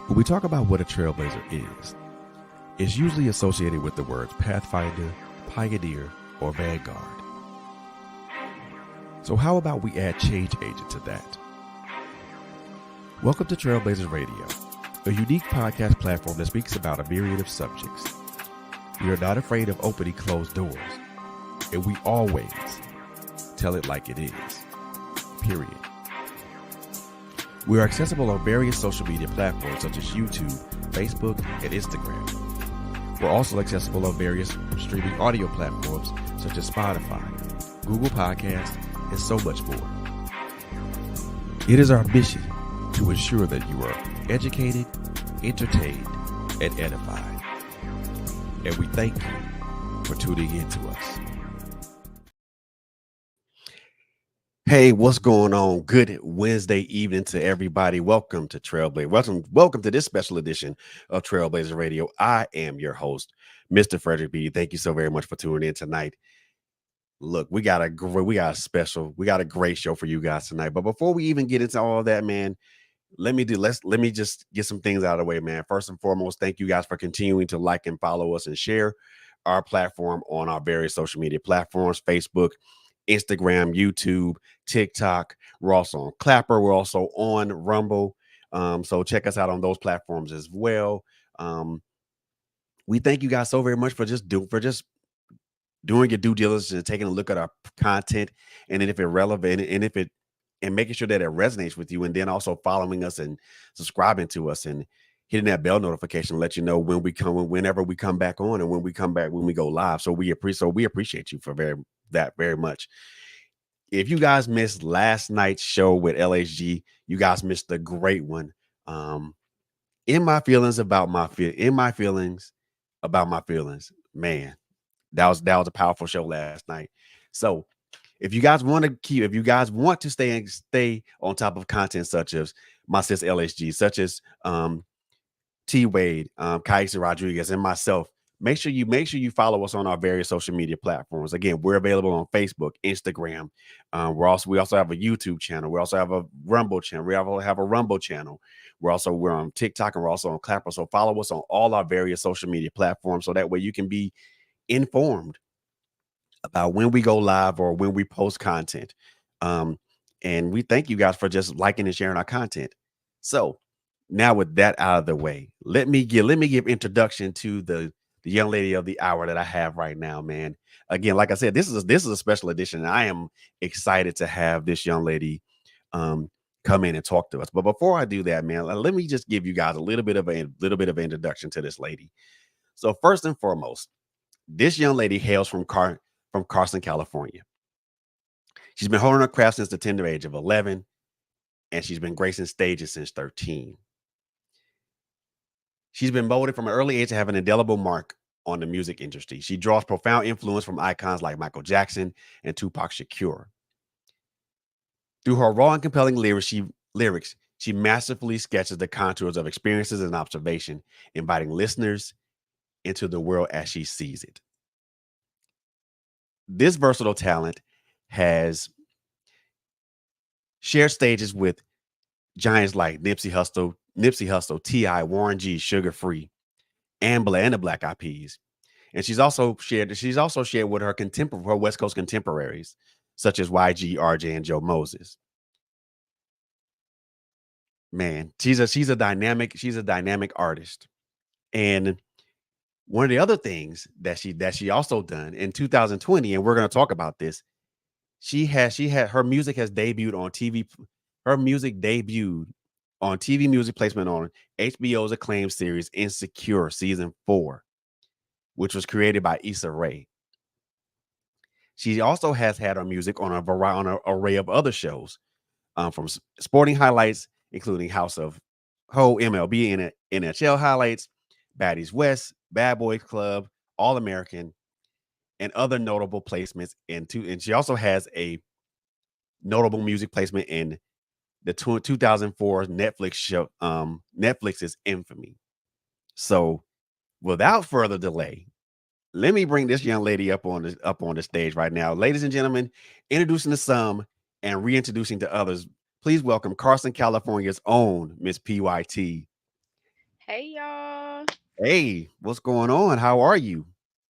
When we talk about what a trailblazer is, it's usually associated with the words pathfinder, pioneer, or vanguard. So how about we add change agent to that? Welcome to TrailBlazerz Radio, a unique podcast platform that speaks about a myriad of subjects. We are not afraid of opening closed doors, and we always tell it like it is, period. We are accessible on various social media platforms such as YouTube, Facebook, and Instagram. We're also accessible on various streaming audio platforms such as Spotify, Google Podcasts, and so much more. It is our mission to ensure that you are educated, entertained, and edified. And we thank you for tuning in to us. Hey, what's going on? Good Wednesday evening to everybody. Welcome to TrailBlazerz. Welcome to this special edition of TrailBlazerz Radio. I am your host, Mr. Frederick B. Thank you so very much for tuning in tonight. Look, we got a great show for you guys tonight. But before we even get into all of that, man, let me just get some things out of the way, man. First and foremost, thank you guys for continuing to like and follow us and share our platform on our various social media platforms: Facebook, Instagram, YouTube, TikTok. We're also on Clapper. We're also on Rumble. So check us out on those platforms as well. We thank you guys so very much for just doing your due diligence and taking a look at our content, and then if it's relevant and making sure that it resonates with you, and then also following us and subscribing to us and hitting that bell notification to let you know whenever we come back on and when we go live. So we appreciate you for very much. If you guys missed last night's show with LHG, you guys missed a great one. In my feelings about my feelings, man, that was a powerful show last night. So if you guys want to stay on top of content such as my sis LHG, such as T-Wade, Kaisa Rodriguez, and myself, make sure you follow us on our various social media platforms. Again, we're available on Facebook, Instagram. We also have a YouTube channel. We also have a Rumble channel. We're on TikTok, and we're also on Clapper. So follow us on all our various social media platforms, so that way you can be informed about when we go live or when we post content. And we thank you guys for just liking and sharing our content. So now, with that out of the way, let me give introduction to the young lady of the hour that I have right now, man. Again, like I said, this is a special edition, and I am excited to have this young lady come in and talk to us. But before I do that, man, let me just give you guys a little bit of introduction to this lady. So first and foremost, this young lady hails from Carson, California. She's been holding her craft since the tender age of 11, and she's been gracing stages since 13. She's been molded from an early age to have an indelible mark on the music industry. She draws profound influence from icons like Michael Jackson and Tupac Shakur. Through her raw and compelling lyrics, she masterfully sketches the contours of experiences and observation, inviting listeners into the world as she sees it. This versatile talent has shared stages with giants like Nipsey Hussle, T.I., Warren G, Sugar Free, and the Black Eyed Peas. And she's also shared with her West Coast contemporaries, such as YG, RJ, and Joe Moses. Man, she's a dynamic artist. And one of the other things that she also done in 2020, and we're going to talk about this, her music has debuted on TV. Her music debuted on TV music placement on HBO's acclaimed series Insecure Season 4, which was created by Issa Rae. She also has had her music on an array of other shows, from sporting highlights, including House of Ho, MLB, and NHL highlights, Baddies West, Bad Boys Club, All American, and other notable placements. And she also has a notable music placement in the 2004 Netflix show, Netflix's Infamy. So, without further delay, let me bring this young lady up on the stage right now. Ladies and gentlemen, introducing to some and reintroducing to others, please welcome Carson, California's own Miss P.Y.T. Hey y'all. Hey, what's going on? How are you?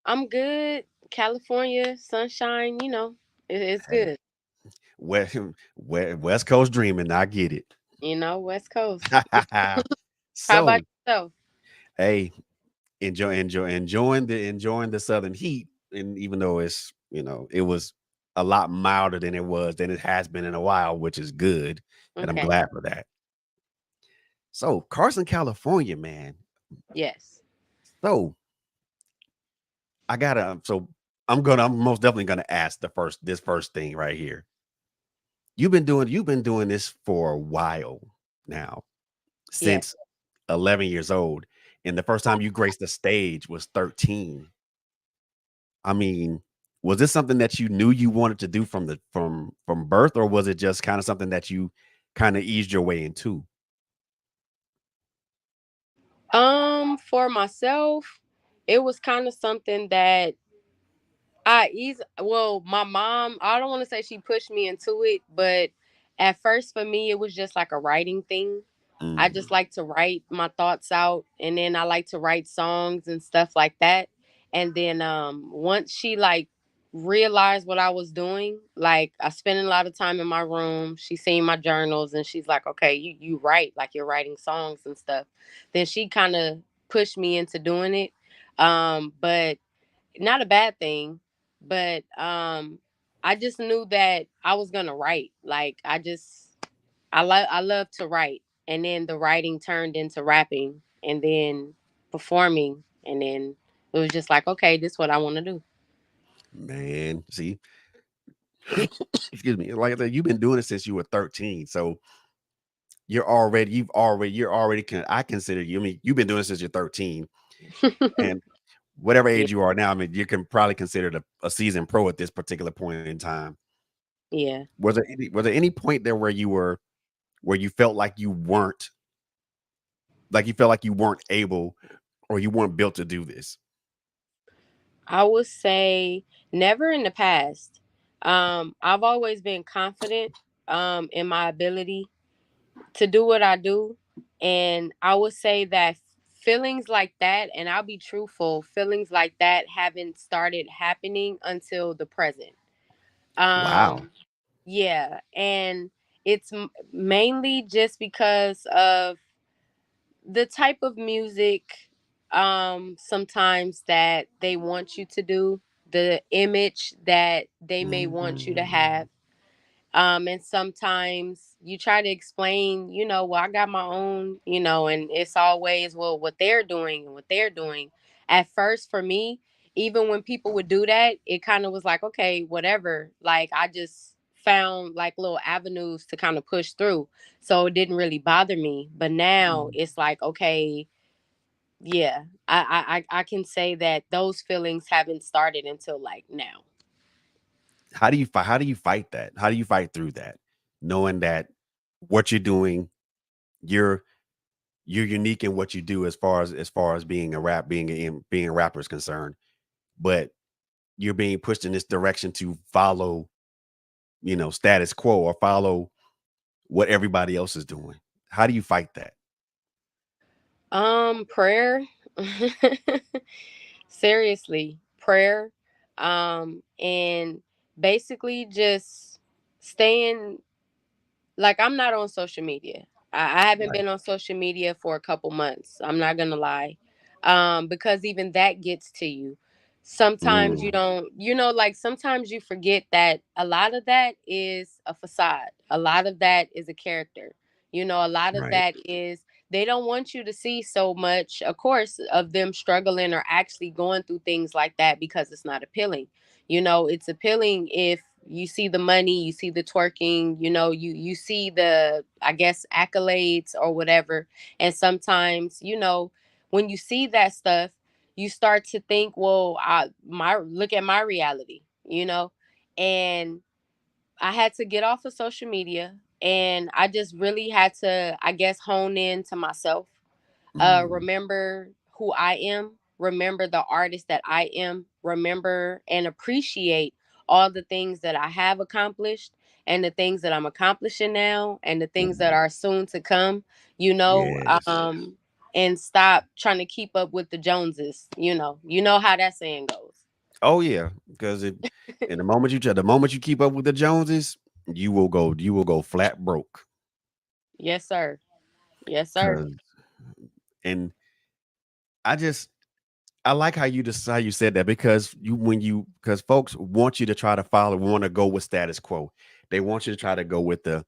I'm good. California, sunshine, it's Hey, good. West, West Coast dreaming. I get it. West Coast. How about So, yourself? hey, enjoying the southern heat, and even though it was a lot milder than it has been in a while, which is good, and I'm Okay. glad for that. So, Carson, California, man. Yes. So, I gotta. So, I'm most definitely gonna ask this first thing right here. You've been doing this for a while now, Yes. since 11 years old, and the first time you graced the stage was 13. I mean, was this something that you knew you wanted to do from birth, or was it just kind of something that you kind of eased your way into? For myself, it was kind of something that my mom, I don't want to say she pushed me into it, but at first for me it was just like a writing thing. I Mm, just like to write my thoughts out, and then I like to write songs and stuff like that. And then once she like realized what I was doing, like I spent a lot of time in my room, she seen my journals and she's like, "Okay, you write, like you're writing songs and stuff." Then she kind of pushed me into doing it. But not a bad thing, but I just knew that I was going to write. Like I love to write, and then the writing turned into rapping, and then performing, and then it was just like, okay, this is what I want to do. man, see, excuse me. Like I said, you've been doing it since you were 13, so I consider you. I mean, you've been doing it since you're 13, and whatever Yeah, age you are now, I mean, you can probably consider a seasoned pro at this particular point in time. yeah. Was there any point there where you felt like you weren't able or you weren't built to do this? I would say never in the past. I've always been confident in my ability to do what I do. And I would say that feelings like that, and I'll be truthful, feelings like that haven't started happening until the present. Wow. Um, yeah. And it's mainly just because of the type of music sometimes that they want you to do, the image that they may want you to have. And sometimes you try to explain, well, I got my own, and it's always, well, what they're doing and what they're doing. At first, for me, even when people would do that, it kind of was like, okay, whatever. Like, I just found like little avenues to kind of push through. So it didn't really bother me. But now it's like, okay, yeah, I can say that those feelings haven't started until like now. How do you fight that? How do you fight through that? Knowing that what you're doing, you're you're unique in what you do as far as being a rapper is concerned, but you're being pushed in this direction to follow, status quo or follow what everybody else is doing. How do you fight that? Prayer. Seriously, prayer. And basically just staying, like, I'm not on social media. I haven't Right. been on social media for a couple months. I'm not gonna lie. Because even that gets to you. Sometimes you Mm, don't, like sometimes you forget that a lot of that is a facade. A lot of that is a character. A lot of right. that is they don't want you to see so much, of course, of them struggling or actually going through things like that because it's not appealing. It's appealing if you see the money, you see the twerking, you see the, I guess, accolades or whatever. And sometimes, when you see that stuff, you start to think, well, my look at my reality, and I had to get off of social media, and I just really had to, I guess, hone in to myself, Mm, remember who I am, remember the artist that I am, remember and appreciate all the things that I have accomplished and the things that I'm accomplishing now and the things that mhm. are soon to come, you know. Yes. and stop trying to keep up with the Joneses. You know how that saying goes. Oh yeah, because it and the moment you keep up with the Joneses, you will go flat broke. Yes, sir. Yes, sir. Cause and I just I like how you said that because because folks want you to try to want to go with status quo. They want you to try to go with the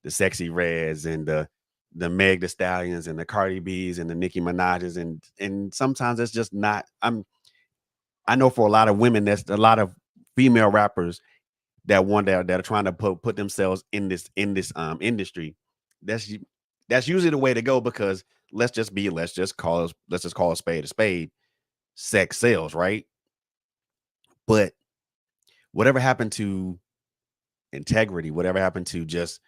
sexy reds and the Meg the Stallions and the Cardi B's and the Nicki Minaj's and sometimes it's just not. I know for a lot of women, that's a lot of female rappers that are trying to put themselves in this industry. That's that's usually the way to go because let's just call a spade a spade. Sex sells, right? But whatever happened to integrity, whatever happened to just,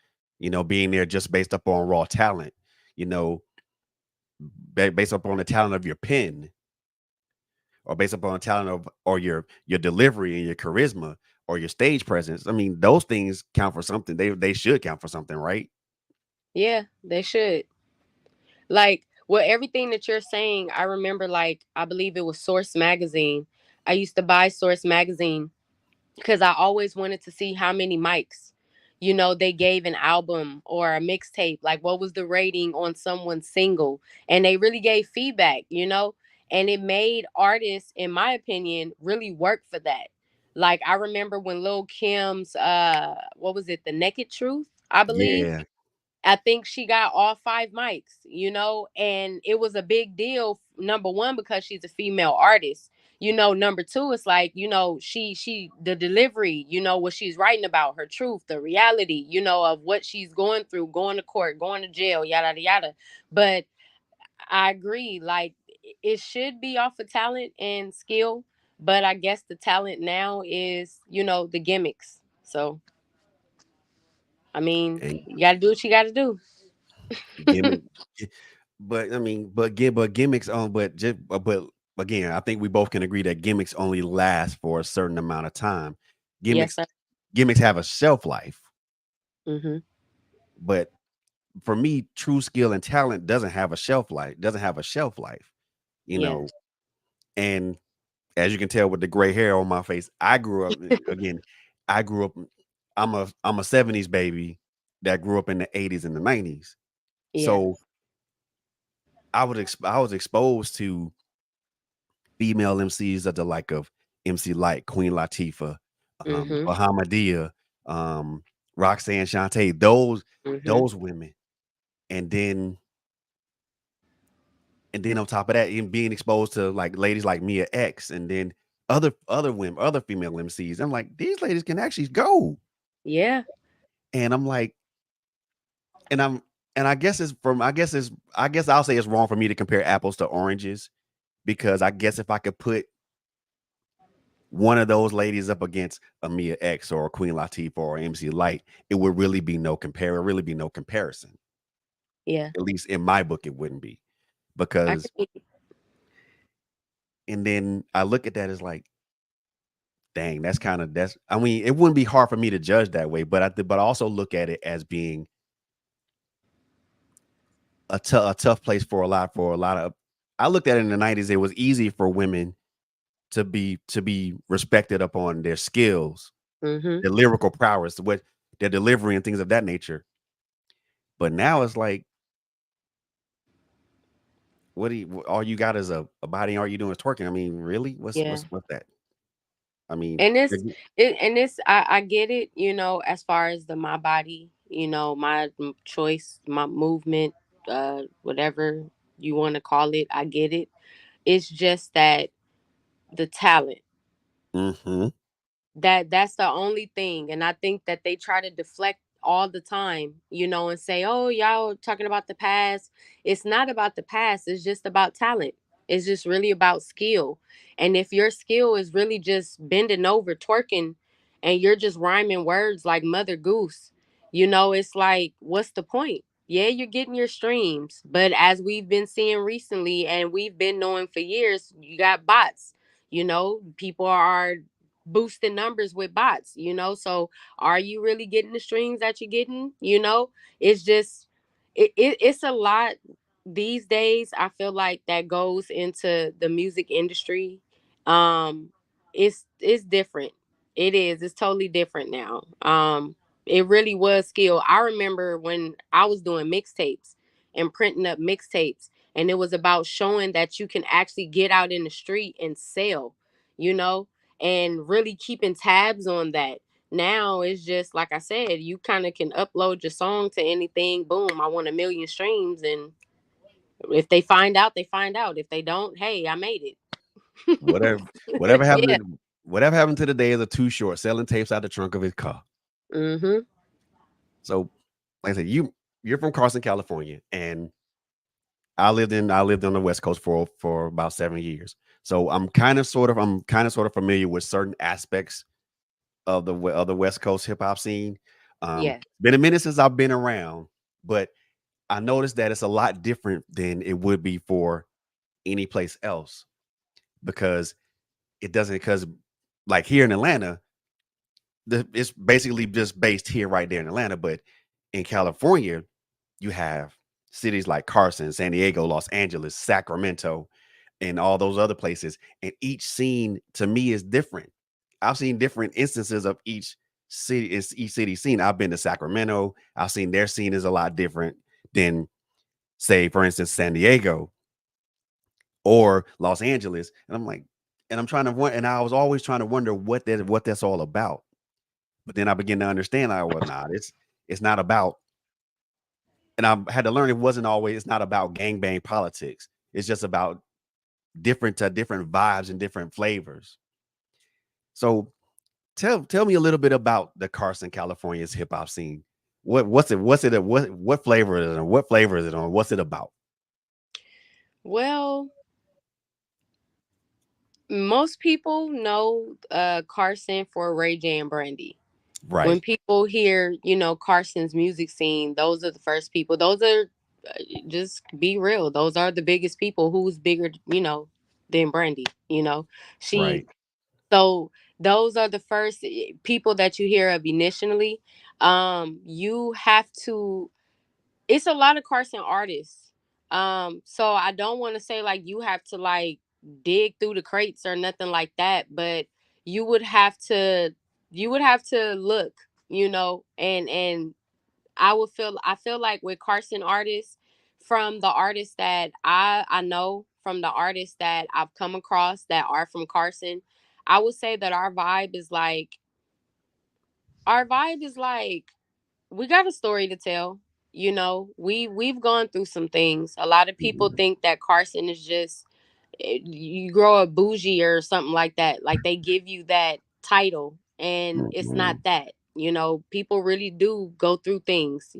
being there just based up on raw talent, you know, based up on the talent of your pen or based upon the talent of or your delivery and your charisma or your stage presence. I mean, those things count for something. They should count for something, right? Yeah, they should. Like, well, everything that you're saying, I remember, like, I believe it was Source Magazine. I used to buy Source Magazine because I always wanted to see how many mics, they gave an album or a mixtape. Like, what was the rating on someone's single? And they really gave feedback. And it made artists, in my opinion, really work for that. Like, I remember when Lil Kim's, what was it, The Naked Truth, I believe. Yeah, I think she got all five mics, and it was a big deal. Number one, because she's a female artist. Number two, it's like, she the delivery, what she's writing about, her truth, the reality, of what she's going through, going to court, going to jail, yada yada yada. But I agree, like it should be off of talent and skill, but I guess the talent now is, the gimmicks. So I mean, and you gotta do what you gotta do. gimmick. But I mean, but gimmicks on, but again, I think we both can agree that gimmicks only last for a certain amount of time. Yes, Gimmicks sir. gimmicks have a shelf life, Mm-hmm. but for me, true skill and talent doesn't have a shelf life, you Yeah. know. And as you can tell with the gray hair on my face, I grew up again. I grew up. I'm a '70s baby that grew up in the '80s and the '90s. Yeah. So I was exposed to female MCs of the like of MC Light, Queen Latifah, Mm-hmm. Bahamadia, Roxanne Shante, Mm-hmm. those women, and then on top of that, even being exposed to like ladies like Mia X, and then other women, other female MCs. I'm like, these ladies can actually go, Yeah. and I'm like, and I'm and I guess I'll say it's wrong for me to compare apples to oranges because I guess if I could put one of those ladies up against a Mia X or a Queen Latifah or MC Light, it would really be no comparison. Yeah. At least in my book, it wouldn't be I because. can. And then I look at that as like, dang, that's. I mean, it wouldn't be hard for me to judge that way, but I also look at it as being a tough place for a lot of. I looked at it in the '90s. It was easy for women to be respected upon their skills, Mm-hmm. their lyrical prowess, what their delivery and things of that nature. But now it's like, what do you? All you got is a body. All you doing is twerking. I mean, really? Yeah. What's that? I mean, And I get it, as far as the my body, my choice, my movement, whatever you want to call it, I get it. It's just that the talent. mm-hmm, That's the only thing, and I think that they try to deflect all the time, and say, oh, y'all talking about the past. It's not about the past, it's just about talent. It's just really about skill. And if your skill is really just bending over twerking, and you're just rhyming words like Mother Goose, it's like, what's the point? Yeah, you're getting your streams, but as we've been seeing recently and we've been knowing for years, you got bots. People are boosting numbers with bots, so are you really getting the streams that you're getting? It's just it's a lot. these days I feel like that goes into the music industry. um it's different. It's totally different now. It really was skill. I remember when I was doing mixtapes and printing up mixtapes, and it was about showing that you can actually get out in the street and sell, you know, and really keeping tabs on that. Now it's just like I said, you kind of can upload your song to anything, boom, I want a million streams, and if they find out, they find out. If they don't, hey, I made Whatever, it. whatever Yeah. happened to whatever happened to the days of Too Short selling tapes out the trunk of his car. Mm-hmm. So, like I said, you're from Carson, California, and I lived on the West Coast for about 7 years. So I'm kind of sort of familiar with certain aspects of the West Coast hip hop scene. Yeah. Been a minute since I've been around, but I noticed that it's a lot different than it would be for any place else because it doesn't because like here in Atlanta, it's basically just based here right there in Atlanta, but in California, you have cities like Carson, San Diego, Los Angeles, Sacramento, and all those other places. And each scene to me is different. I've seen different instances of each city scene. I've been to Sacramento. I've seen their scene is a lot different than, say, for instance, San Diego or Los Angeles. And I'm like, and I'm trying to wonder, and I was always trying to wonder what that's all about. But then I begin to understand, like, well, nah, it's not about, and I had to learn it's not about gangbang politics. It's just about different vibes and different flavors. So tell me a little bit about the Carson, California's hip hop scene. What flavor is it on? What flavor is it on? What's it about? Well, most people know Carson for Ray J and Brandy. When Right, people hear, Carson's music scene, those are the first people. Those are, just be real. Those are the biggest people. Who's bigger, than Brandy? She. right, So those are the first people that you hear of initially. You have to. It's a lot of Carson artists. So I don't want to say like you have to like dig through the crates or nothing like that, but you would have to look, and I feel like with Carson artists, from the artists that I know, from the artists that I've come across that are from Carson, I would say that our vibe is like we got a story to tell. We've gone through some things. A lot of people think that Carson is just you grow up bougie or something like that. Like they give you that title, and it's not mhm, that. People really do go through things.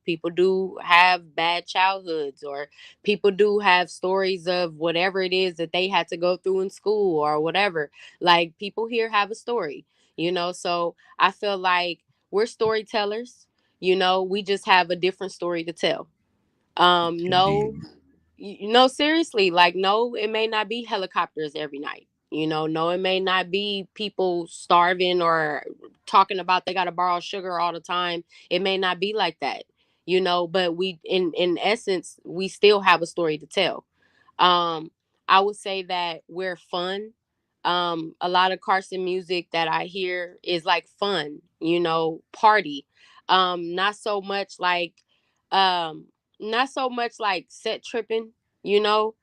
People do have bad childhoods, or people do have stories of whatever it is that they had to go through in school or whatever. Like people here have a story. So I feel like we're storytellers. We just have a different story to tell. No, indeed. seriously, like, no, it may not be helicopters every night. No, it may not be people starving or talking about they got to borrow sugar all the time. It may not be like that. But we, in essence, we still have a story to tell. um I would say that we're fun. A lot of Carson music that I hear is like fun, party. Not so much like um not so much like set tripping, you know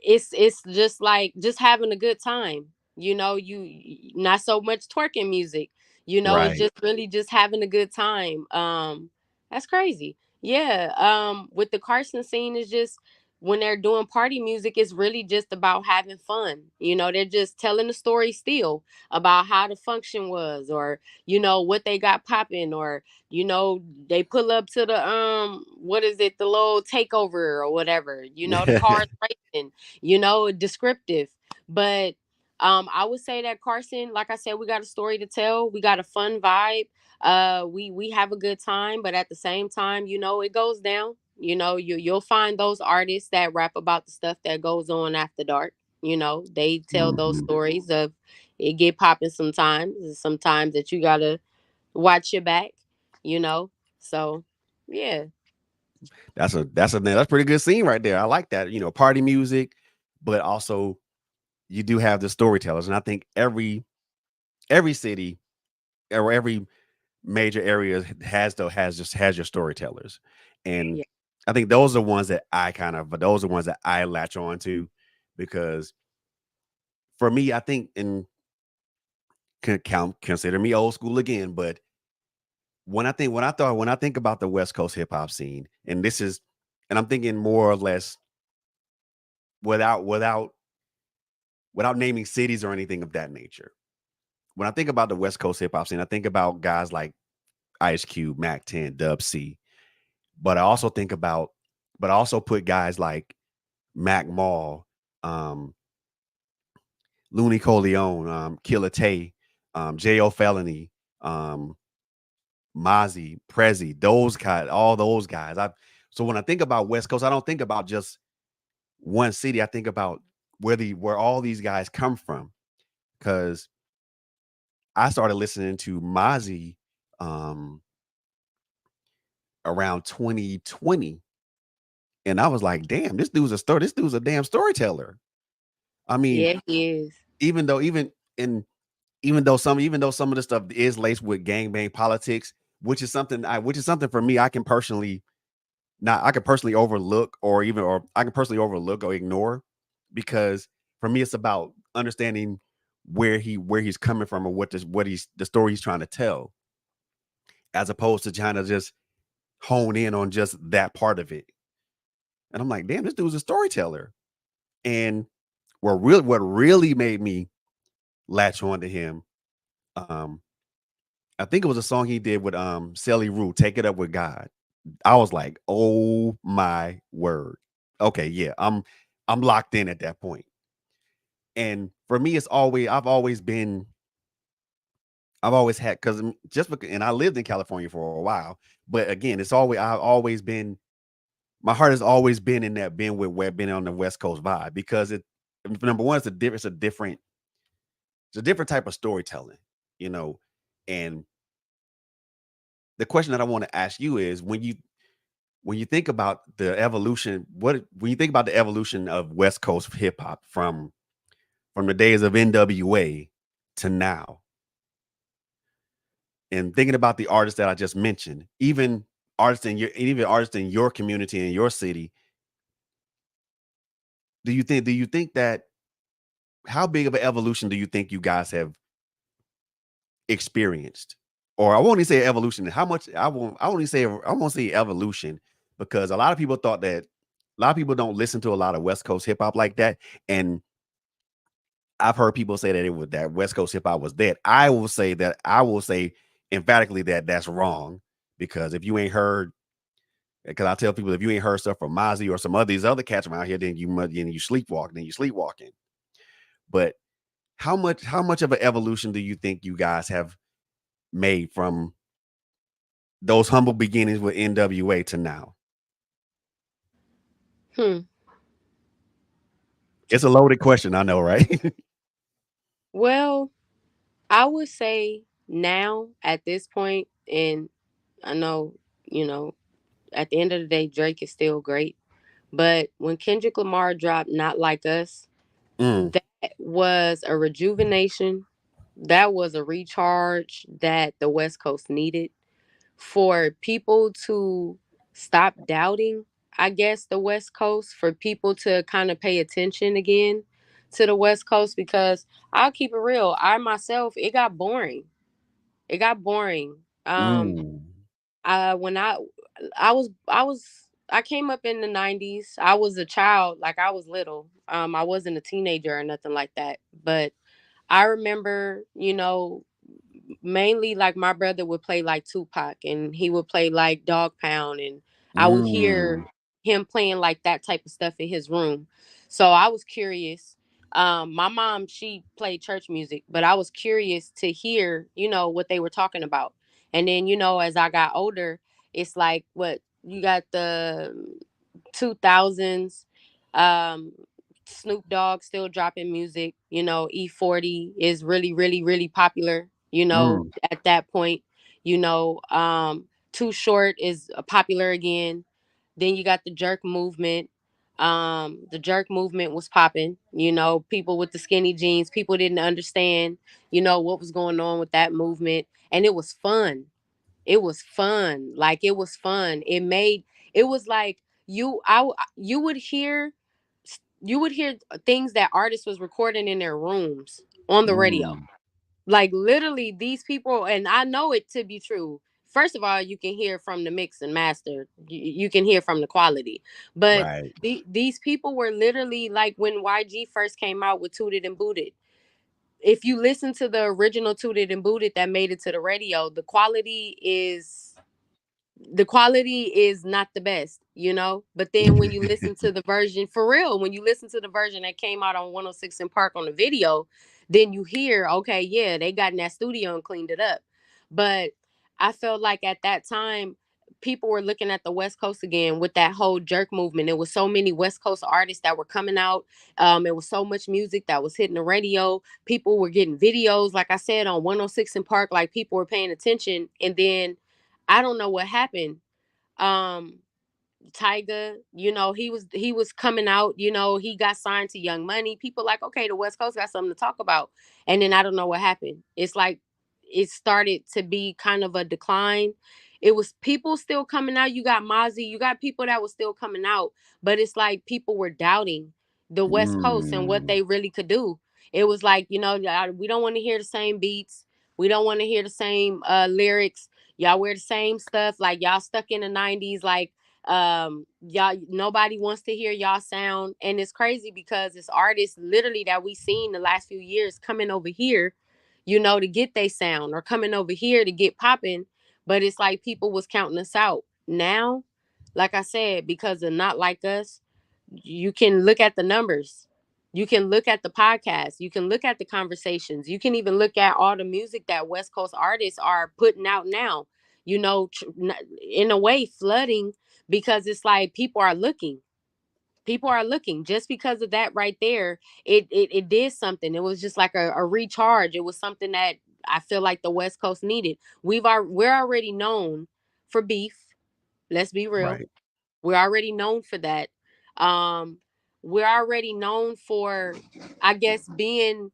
it's just like just having a good time. Not so much twerking music. It's Right. just really just having a good time. That's crazy. Yeah. With the Carson scene, is just when they're doing party music, it's really just about having fun. They're just telling the story still about how the function was, or what they got popping, or they pull up to the what is it, the little takeover or whatever, the cars racing, descriptive. But I would say that Carson, like I said, we got a story to tell. We got a fun vibe. We have a good time, but at the same time, it goes down. You'll find those artists that rap about the stuff that goes on after dark. They tell those Mhm. stories of it get popping sometimes. Sometimes that you gotta watch your back. you know. So yeah. That's pretty good scene right there. I like that. Party music, but also you do have the storytellers, and I think every city or every major area has your storytellers, and Yeah. I think those are ones that those are ones that I latch on to, because for me, I think, and consider me old school again, but when I think about the West Coast hip hop scene, and I'm thinking more or less without without without naming cities or anything of that nature. When I think about the West Coast hip hop scene, I think about guys like Ice Cube, Mac 10, Dub C, but I also put guys like Mac Mall, um, Looney Coleon, Killer Tay, J.O. Felony, um, Mozzie, Prezi, those guys, all those guys. So when I think about West Coast, I don't think about just one city. I think about where all these guys come from, because I started listening to Mozzie um, around 2020, and I was like, "Damn, this dude's a story. This dude's a damn storyteller." I mean, Yeah, he is. even though in even though some of the stuff is laced with gangbang politics, which is something for me I can personally not I can personally overlook, or I can personally overlook or ignore, because for me it's about understanding where he's coming from, or what he's the story he's trying to tell, as opposed to trying to just hone in on just that part of it. And I'm like, damn, this dude's a storyteller. And what really made me latch on to him, um, I think it was a song he did with Sally Rue, Take It Up with God. I was like, oh my word. Okay, yeah, I'm locked in at that point. And for me, I've always had, because just because, and I lived in California for a while, but again, I've always been my heart has always been in that been on the West Coast vibe, because number one, it's a different type of storytelling, you know. And the question that I want to ask you is, when you think about the evolution, when you think about the evolution of West Coast hip hop from the days of NWA to now, and thinking about the artists that I just mentioned, even artists in your community, in your city, do you think that how big of an evolution do you think you guys have experienced? Or I won't even say evolution. How much I won't say evolution, because a lot of people don't listen to a lot of West Coast hip hop like that. And I've heard people say that West Coast hip hop was dead. I will say emphatically that that's wrong, because if you ain't heard, because I tell people, if you ain't heard stuff from Mozzie or some of these other cats around here, then you sleepwalking. But how much of an evolution do you think you guys have made from those humble beginnings with NWA to now? Hmm. It's a loaded question, I know, right? Well, I would say now at this point, and I know, you know, at the end of the day, Drake is still great. But when Kendrick Lamar dropped Not Like Us, Mm, that was a rejuvenation. That was a recharge that the West Coast needed for people to stop doubting, I guess, the West Coast, for people to kind of pay attention again to the West Coast, because I'll keep it real. I myself, it got boring. It got boring. mm, When I came up in the 90s. I was a child, like I was little. I wasn't a teenager or nothing like that. But I remember, mainly like my brother would play like Tupac and he would play like Dog Pound, and I would mm, hear him playing like that type of stuff in his room. So I was curious. My mom, she played church music, but I was curious to hear, what they were talking about. And then, as I got older, it's like what you got the 2000s. Um, Snoop Dogg still dropping music. E40 is really, really, really popular. mm, At that point, Too Short is popular again. Then you got the jerk movement. The jerk movement was popping. You know, people with the skinny jeans, people didn't understand, you know, what was going on with that movement, and it was fun. It was fun. Like it was fun. It was like you would hear things that artists was recording in their rooms on the radio. Mm, Like literally these people, and I know it to be true. First of all, you can hear from the mix and master. You can hear from the quality. But right. these people were literally like when YG first came out with Tooted and Booted. If you listen to the original Tooted and Booted that made it to the radio, the quality is not the best, you know. But then when you listen to the version for real, when you listen to the version that came out on 106 and Park on the video, then you hear, okay, yeah, they got in that studio and cleaned it up. But I felt like at that time, people were looking at the West Coast again with that whole jerk movement. There was so many West Coast artists that were coming out. It was so much music that was hitting the radio. People were getting videos, like I said, on 106 and Park, like people were paying attention. And then I don't know what happened. Um, Tyga, you know, he was coming out, you know, he got signed to Young Money. People like, okay, the West Coast got something to talk about. And then I don't know what happened. It's like it started to be kind of a decline. It was people still coming out. You got Mozzie, you got people that was still coming out, but it's like people were doubting the West Coast and what Mm, they really could do. It was like, you know, we don't want to hear the same beats. We don't want to hear the same lyrics. Y'all wear the same stuff. Like y'all stuck in the 90s. Like y'all, nobody wants to hear y'all sound. And it's crazy because it's artists literally that we seen the last few years coming over here, you know, to get they sound, or coming over here to get popping. But it's like people was counting us out. Now, like I said, because of Not Like Us, you can look at the numbers. You can look at the podcast. You can look at the conversations. You can even look at all the music that West Coast artists are putting out now. You know, in a way, flooding, because it's like people are looking. People are looking just because of that right there. It did something. It was just like a recharge. It was something that I feel like the West Coast needed. We're already known for beef. Let's be real. right. We're already known for that. Um, we're already known for, I guess, being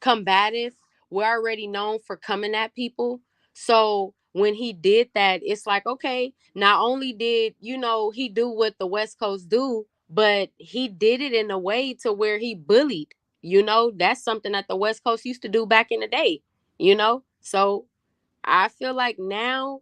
combative. We're already known for coming at people. So when he did that, it's like, okay, not only did, you know, he do what the West Coast do, but he did it in a way to where he bullied. You know, that's something that the West Coast used to do back in the day, you know? So I feel like now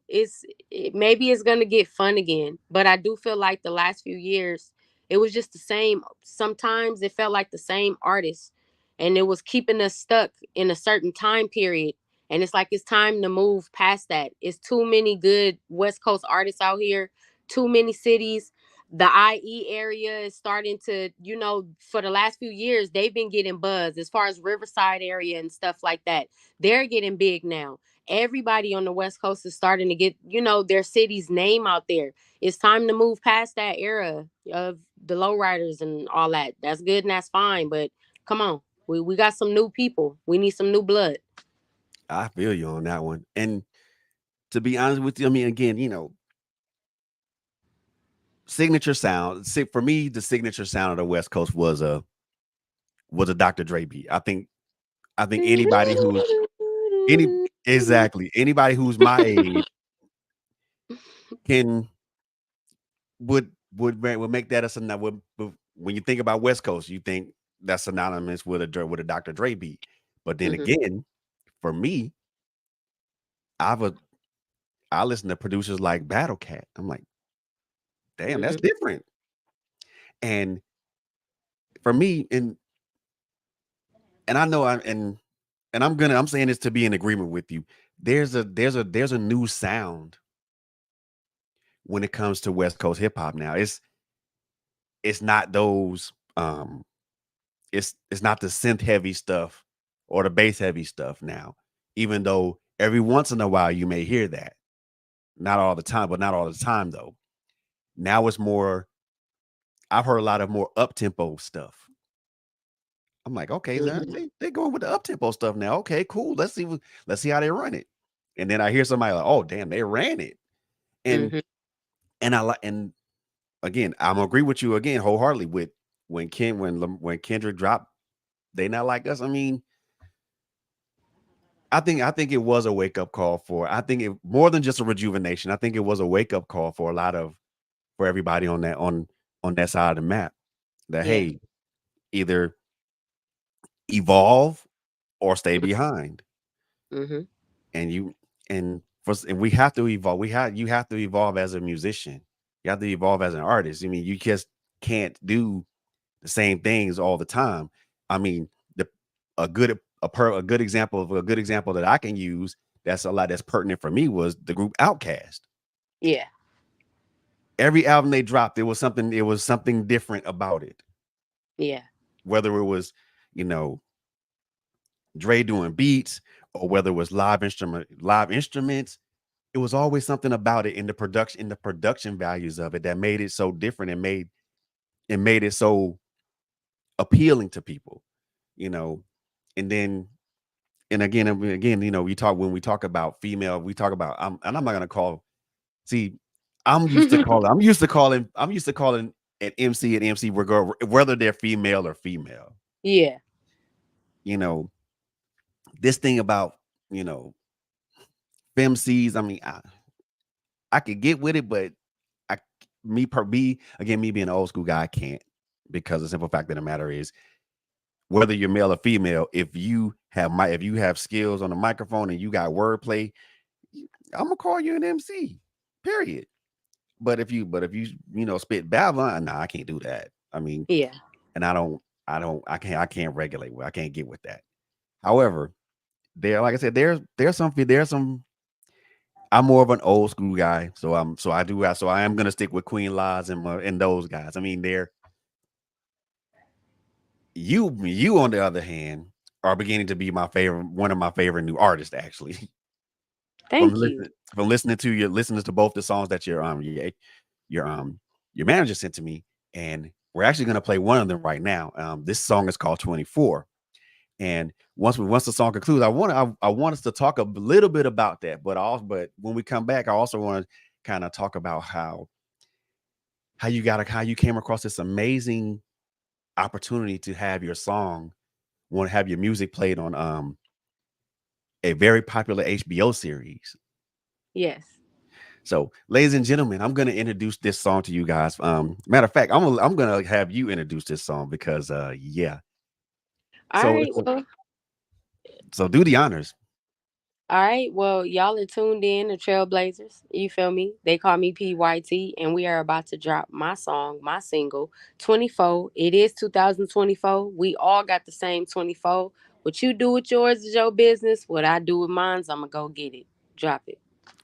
maybe it's gonna get fun again, but I do feel like the last few years it was just the same. Sometimes it felt like the same artist, and it was keeping us stuck in a certain time period. And it's like it's time to move past that. It's too many good West Coast artists out here, too many cities. The IE area is starting to, you know, for the last few years, they've been getting buzz as far as Riverside area and stuff like that. They're getting big now. Everybody on the West Coast is starting to get, you know, their city's name out there. It's time to move past that era of the lowriders and all that. That's good and that's fine, but come on. We got some new people. We need some new blood. I feel you on that one. And to be honest with you, I mean, again, signature sound. For me, the signature sound of the West Coast was a Dr. Dre beat. I think anybody who's any exactly anybody who's my age can would make that a when you think about West Coast, you think that's synonymous with a Dr. Dre beat. But then Hmm. again, for me, I've a I listen to producers like Battle Cat. I'm like, damn, that's Hmm. different. And for me, and I know I'm saying this to be in agreement with you. There's a new sound when it comes to West Coast hip hop now. It's not those it's not the synth heavy stuff or the bass heavy stuff now. Even though every once in a while you may hear that. Not all the time, but not all the time though. Now it's more I've heard a lot of more up tempo stuff. I'm like, okay, Hmm. they going with the up tempo stuff now. Okay, cool. Let's see how they run it. And then I hear somebody like, oh damn, they ran it. And Hmm. and I like and again, I'm gonna agree with you again wholeheartedly with when Kendrick dropped They Not Like Us. I mean, I think it was a wake up call for. I think it more than just a rejuvenation. I think it was a wake up call for a lot of for everybody on that side of the map. That Yeah. hey, either evolve or stay Mm-hmm. behind, Mm-hmm. and and we have to evolve. You have to evolve as a musician. You have to evolve as an artist. I mean, you just can't do the same things all the time. I mean, the a good example that I can use that's pertinent for me was the group Outkast. Yeah. Every album they dropped, it was something different about it. Yeah. Whether it was, you know, Dre doing beats or whether it was live instruments, it was always something about it in the production values of it that made it so different and made it so appealing to people, you know. And then and again, you know, we talk about female, we talk about and I'm not gonna call see, I'm used to calling an MC whether they're female or female. Yeah. You know, this thing about, you know, femcs, I mean, I could get with it, but I me being an old school guy, I can't, because the simple fact of the matter is whether you're male or female, if you have skills on the microphone and you got wordplay, I'm gonna call you an MC. Period. But if you spit Babylon, nah, I can't do that. I mean, Yeah. and I can't regulate. I can't get with that. However, like I said, there's some. I'm more of an old school guy, so I am gonna stick with Queen Laws and those guys. I mean, you on the other hand are beginning to be one of my favorite new artists, actually. from Thank you. listening from listening to both the songs that your your manager sent to me, and we're actually going to play one of them right now. This song is called 24, and once the song concludes, I want us to talk a little bit about that, but when we come back, I also want to kind of talk about how you came across this amazing opportunity to have your song, want to have your music played on a very popular HBO series. Yes. So, ladies and gentlemen, I'm going to introduce this song to you guys. Matter of fact, I'm going to have you introduce this song because, yeah. All So, right. Well, so do the honors. all right. Well, y'all are tuned in to Trailblazers. You feel me? They call me P.Y.T, and we are about to drop my song, my single, 24. It is 2024. We all got the same 24. What you do with yours is your business. What I do with mine's, I'm going to go get it. Drop it.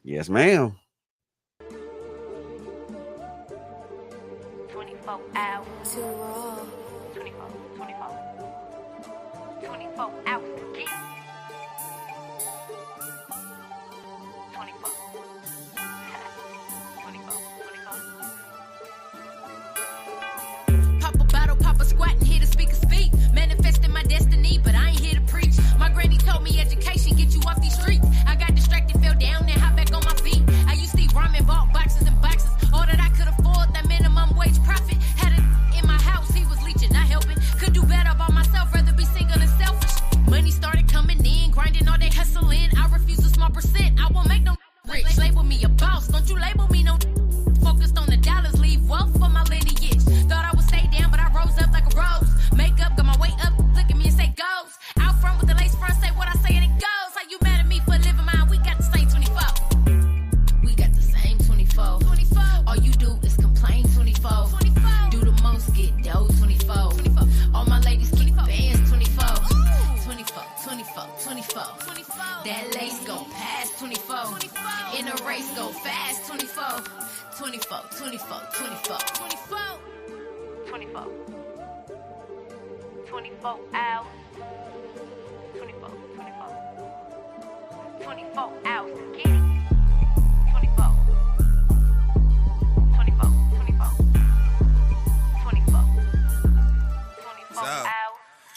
Yes, ma'am. 24 hours. 24, 24. 24 hours. 24. 24, 24. Pop a bottle, pop a squat, and hear the speaker speak. Manifesting my destiny, but I ain't here to preach. My granny told me education get you off these streets. I got distracted, fell down, and hop back on my feet. I used to eat ramen, bought boxes and boxes. All that I could afford, that minimum wage profit. Had it in my house, he was leeching, not helping. Could do better by myself, rather be single and selfish. Money started coming in, grinding all day hustling. I refuse a small percent, I won't make no rich. Label me a boss, don't you label me no. Focused on the dollars, leave wealth for my lineage. Thought I would stay down, but I rose up like a rose. Makeup, got my weight up, look at me and say goes. Out front with the lace front, say what I say and it goes. How you mad at me for living mine? We got the same 24. We got the same 24. 24. All you do is complain 24. 24. Do the most, get dough 24. 24. All my ladies keep bands 24. 24, 24, 24. 24. That lace go past 24. 24. In a race go fast 24. 24, 24, 24. 24. 24. 24 hours. 24, 24. 24 hours. Get it. 24. 24, 24. 24. 24 hours.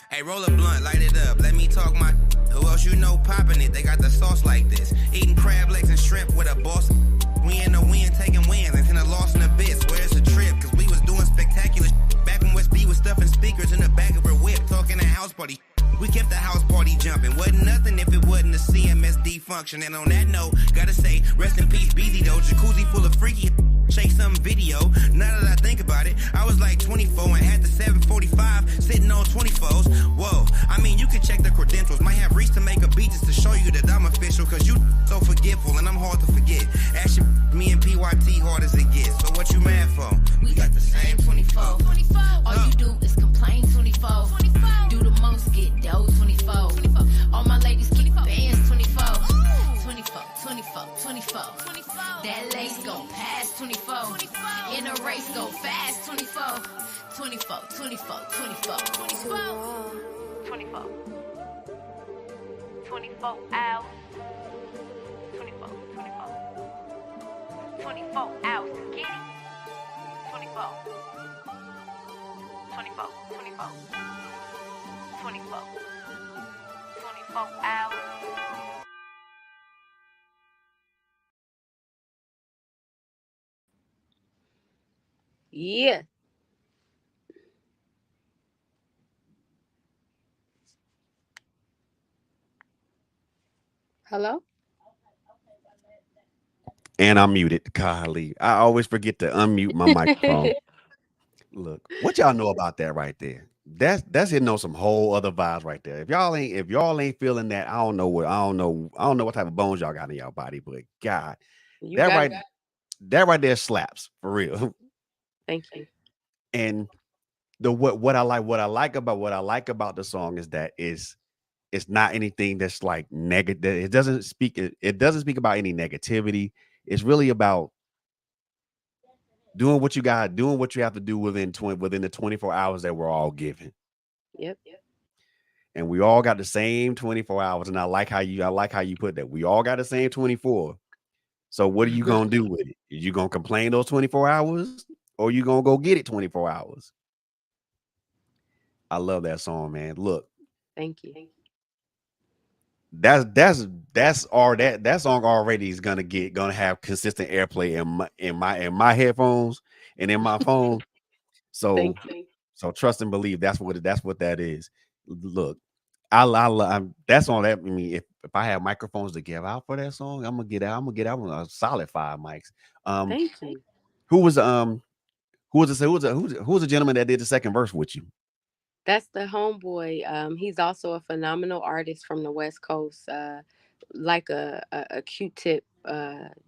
Hey, roll a blunt, light it up. Let me talk my. Who else you know popping it? They got the sauce like this. Eating crab legs and shrimp with a boss. We in the wind taking wins and a loss in the bits. Where's the trip? Cause secrets in the back of her whip, talking a house party. We kept the house party jumping. Wasn't nothing if it wasn't a CMSD function. And on that note, gotta say, rest in peace, Beezy though. Jacuzzi full of freaky shake some video. Now that I think about it, I was like 24 and had the 745 sitting on 24s. Whoa, I mean, you could check the credentials. Might have reached to make a beat just to show you that I'm official. Cause you so forgetful and I'm hard to forget. Actually, me and P.Y.T hard as it gets. So what you mad for? We got the same 24. All you do is complain 24. Do the most, get dough 24. All my ladies keep bands 24. 24. That lace go past 24. In a race go fast 24. 24 hours. 24 hours to get it. 24 hours. Yeah. Hello? And I'm muted. Golly, I always forget to unmute my microphone. Look, what y'all know about that right there? That's hitting on some whole other vibes right there. If y'all ain't feeling that, I don't know what type of bones y'all got in y'all body, but God, You that got right it. that right there slaps for real. Thank you. And the what I like about the song is that it's not anything that's like negative. It doesn't speak about any negativity. It's really about doing what you have to do within the 24 hours that we're all given. Yep. And we all got the same 24 hours. And I like how you put that. We all got the same 24. So what are you gonna do with it? Are you gonna complain those 24 hours or you gonna go get it 24 hours? I love that song, man. Look, Thank you. that song already is gonna have consistent airplay in my headphones and in my phone. So Thank you. so trust and believe that's what that is. Look, that's on that. I mean, if I have microphones to give out for that song, I'm gonna get out on a solid 5 mics. Um, Thank you. who was who was the gentleman that did the second verse with you? That's the homeboy. He's also a phenomenal artist from the West Coast, like a Q-Tip,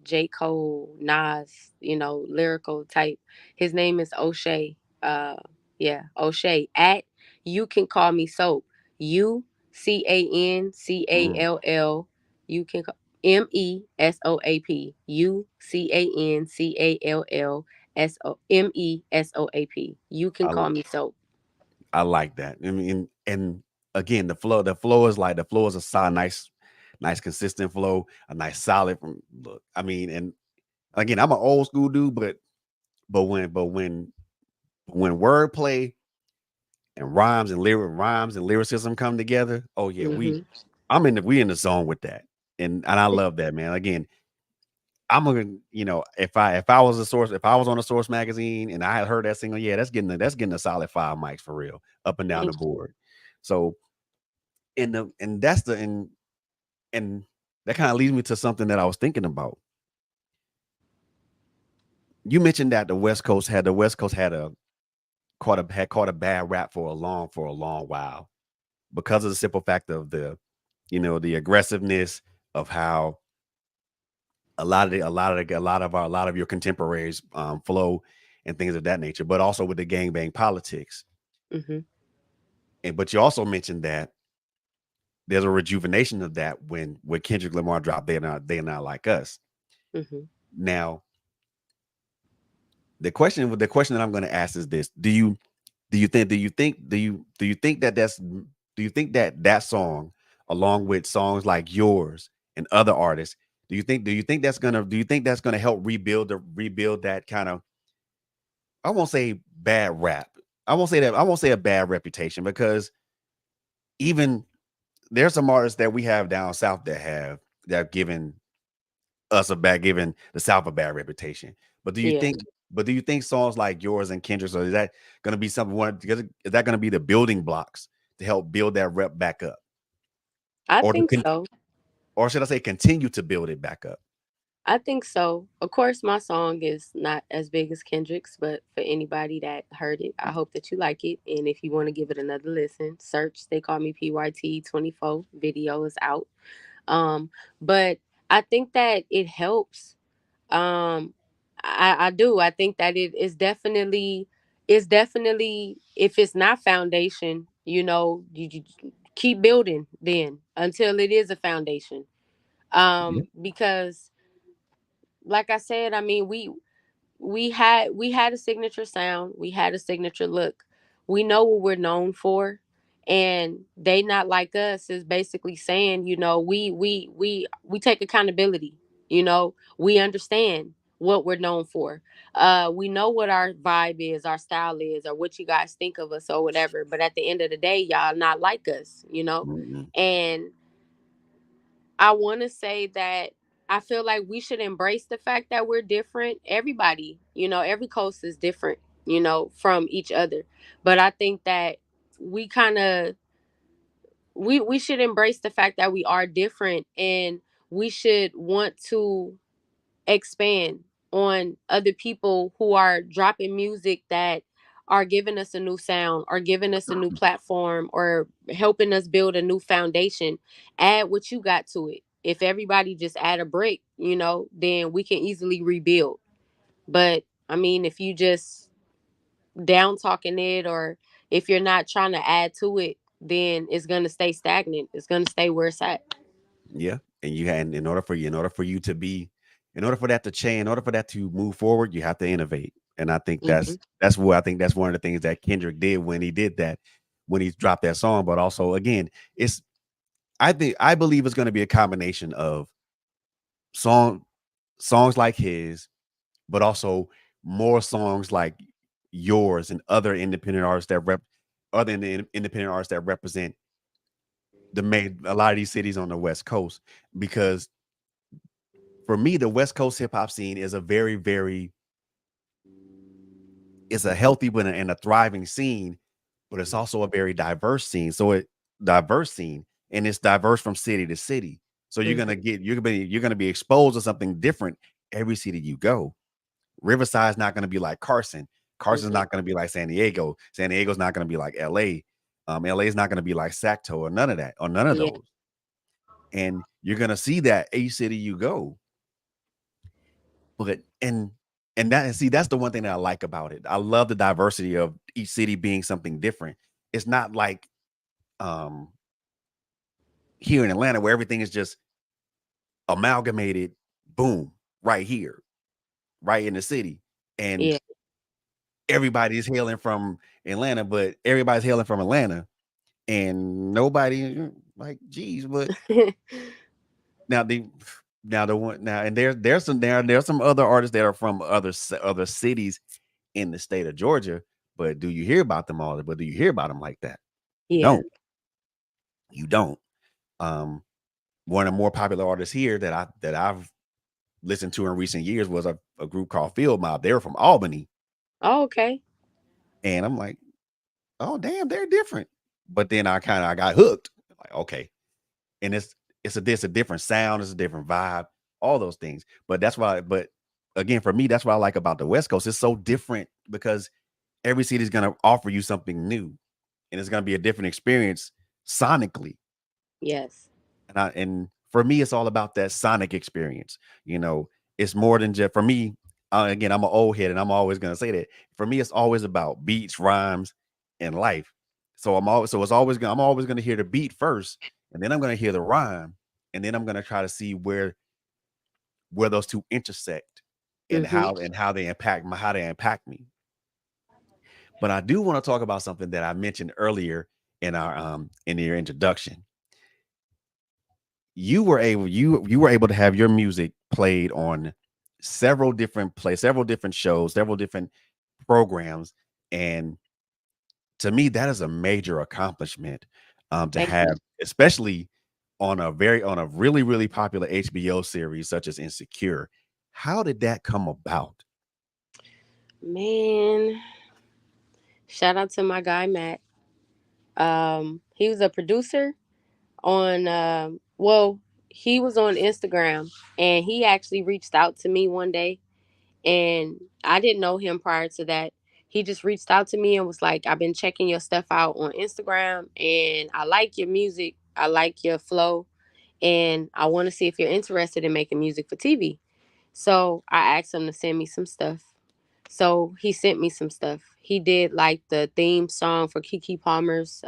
J. Cole, Nas, lyrical type. His name is O'Shea. Yeah, O'Shea. At You Can Call Me Soap. Mm, UCANCALL. You can MESOAP. UCANCALLSOMESOAP. You can I call me soap. I like that. I mean, and again, the flow is a solid, nice consistent flow, a nice solid. Look, I mean, and again, I'm an old school dude, but when wordplay and rhymes and lyricism come together, oh yeah, Hmm. we in the zone with that, and I love that, man. Again, I'm gonna, if I was on a Source magazine and I had heard that single, yeah, that's getting a solid 5 mics for real, up and down the Thank you. board. So, and that kind of leads me to something that I was thinking about. You mentioned that the West Coast had caught a bad rap for a long while because of the simple fact of the aggressiveness of how a lot of your contemporaries flow and things of that nature, but also with the gangbang politics. Hmm. And but you also mentioned that there's a rejuvenation of that when Kendrick Lamar dropped They're Not Like Us. Hmm. Now, the question that I'm going to ask is this: Do you think that song, along with songs like yours and other artists, do you think that's gonna help rebuild that kind of, I won't say bad rap. I won't say a bad reputation, because even there's some artists that we have down south that have given the South a bad reputation. But do you Yeah. think But do you think songs like yours and Kendrick's, or is that going to be something? Is that going to be the building blocks to help build that rep back up, I or think so. or should I say, continue to build it back up? I think so. Of course, my song is not as big as Kendrick's, but for anybody that heard it, I hope that you like it. And if you want to give it another listen, search They Call Me PYT 24. Video is out. But I think that it helps. I do. I think that it is definitely, if it's not foundation, you keep building then until it is a foundation. Yeah. Because like I said, I mean, we had a signature sound, we had a signature look. We know what we're known for, and they not like us is basically saying, we take accountability. We understand what we're known for. We know what our vibe is, our style is, or what you guys think of us or whatever. But at the end of the day, y'all not like us. Mm-mm. And I want to say that I feel like we should embrace the fact that we're different. Everybody, every coast is different, from each other. But I think that we kind of we should embrace the fact that we are different, and we should want to expand on other people who are dropping music that are giving us a new sound, or giving us a new platform, or helping us build a new foundation. Add what you got to it. If everybody just add a brick, then we can easily rebuild. But I mean, if you just down talking it, or if you're not trying to add to it, then it's going to stay stagnant. It's going to stay where it's at. Yeah, and you had in order for you to be, in order for that to change, in order for that to move forward, you have to innovate. And I think Hmm. that's what I think that's one of the things that Kendrick did when he did that, when he dropped that song. But also, again, it's I believe it's going to be a combination of song songs like his, but also more songs like yours and other independent artists that independent artists that represent the main a lot of these cities on the West Coast. Because for me, the West Coast hip hop scene is a very, very it's a healthy but and a thriving scene, but it's also a very diverse scene. Diverse scene, and it's diverse from city to city. So Hmm. you're gonna be exposed to something different every city you go. Riverside's not gonna be like Carson. Carson's Hmm. not gonna be like San Diego. San Diego's not gonna be like LA. LA is not gonna be like Sacto or none of that or none of Yeah. those. And you're gonna see that each city you go. But and see that's the one thing that I like about it. I love the diversity of each city being something different. It's not like um here in Atlanta where everything is just amalgamated, boom, right here, right in the city. And Yeah. everybody's hailing from Atlanta, but everybody's hailing from Atlanta. And nobody like, geez, but now the now the one now and there's some other artists that are from other cities in the state of Georgia, but do you hear about them all? But do you hear about them like that? You Yeah. don't. You don't. Um, One of the more popular artists here that I've listened to in recent years was a group called Field Mob. They were from Albany, Oh, okay. and I'm like, oh damn, they're different. But then I got hooked. Like, okay, and it's a different sound, it's a different vibe, all those things. But that's why. But again, for me, that's what I like about the West Coast. It's so different because every city is going to offer you something new, and it's going to be a different experience sonically. Yes. And for me, it's all about that sonic experience. You know, it's more than just for me. Again, I'm an old head, and I'm always going to say that. For me, it's always about beats, rhymes, and life. I'm always going to hear the beat first, and then I'm going to hear the rhyme, and then I'm going to try to see where those two intersect and Hmm. how they impact me. But I do want to talk about something that I mentioned earlier in your introduction. You were able to have your music played on several different shows, several different programs, and to me that is a major accomplishment to Thank have, you. especially on a really really popular HBO series such as Insecure. How did that come about? Man, shout out to my guy Matt. He was a producer on well, he was on Instagram and he actually reached out to me one day, and I didn't know him prior to that. He just reached out to me and was like, "I've been checking your stuff out on Instagram and I like your music. I like your flow and I want to see if you're interested in making music for TV." So, I asked him to send me some stuff. So he sent me some stuff. He did like the theme song for Kiki Palmer's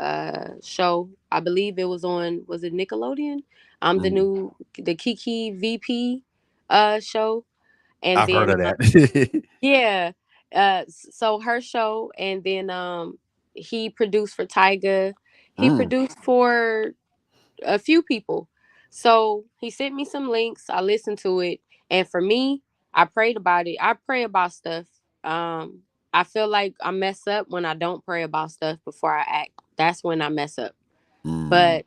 show. I believe it was on, was it Nickelodeon? Mm, The Kiki VP show. And I've heard then of that. yeah. So her show, and then he produced for Tyga. He Mm, produced for a few people. So he sent me some links. I listened to it, and for me, I prayed about it. I pray about stuff. Um, I feel like I mess up when I don't pray about stuff before I act. That's when I mess up. mm, But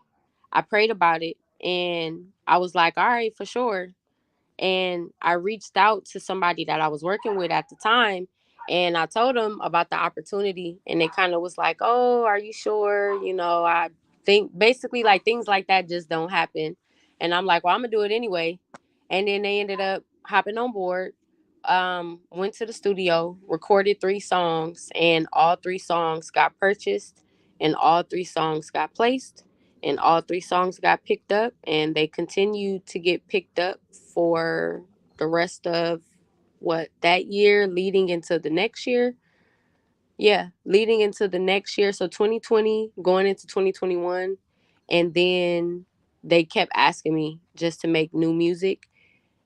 I prayed about it, and I was like, all right, for sure. And I reached out to somebody that I was working with at the time, and I told them about the opportunity, and they kind of was like, "Oh, are you sure?" I think basically like things like that just don't happen. And I'm like, "Well, I'm going to do it anyway." And then they ended up hopping on board. Went to the studio, recorded 3 songs, and all 3 songs got purchased, and all 3 songs got placed, and all 3 songs got picked up, and they continue to get picked up for the rest of what that year, leading into the next year. Yeah, leading into the next year. So 2020, going into 2021. And then they kept asking me just to make new music,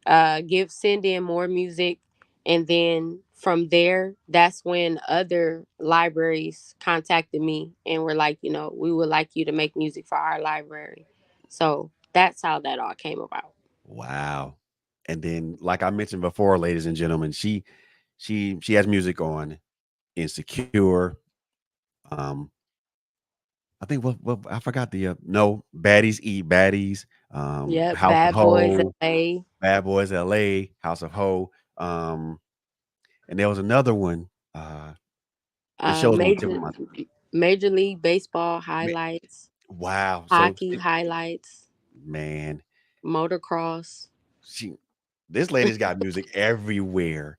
send in more music. And then from there, that's when other libraries contacted me and were like, we would like you to make music for our library. So that's how that all came about. wow. And then, like I mentioned before, ladies and gentlemen, she has music on Insecure. Um, I think what I forgot the no baddies eat baddies. Yep, House of Bad Boys Ho, LA, Bad Boys L.A., House of Ho. And there was another one. The show's on the tip of Major my Major League Baseball ma- highlights, wow. So hockey highlights, man, motocross. she this lady's got music everywhere,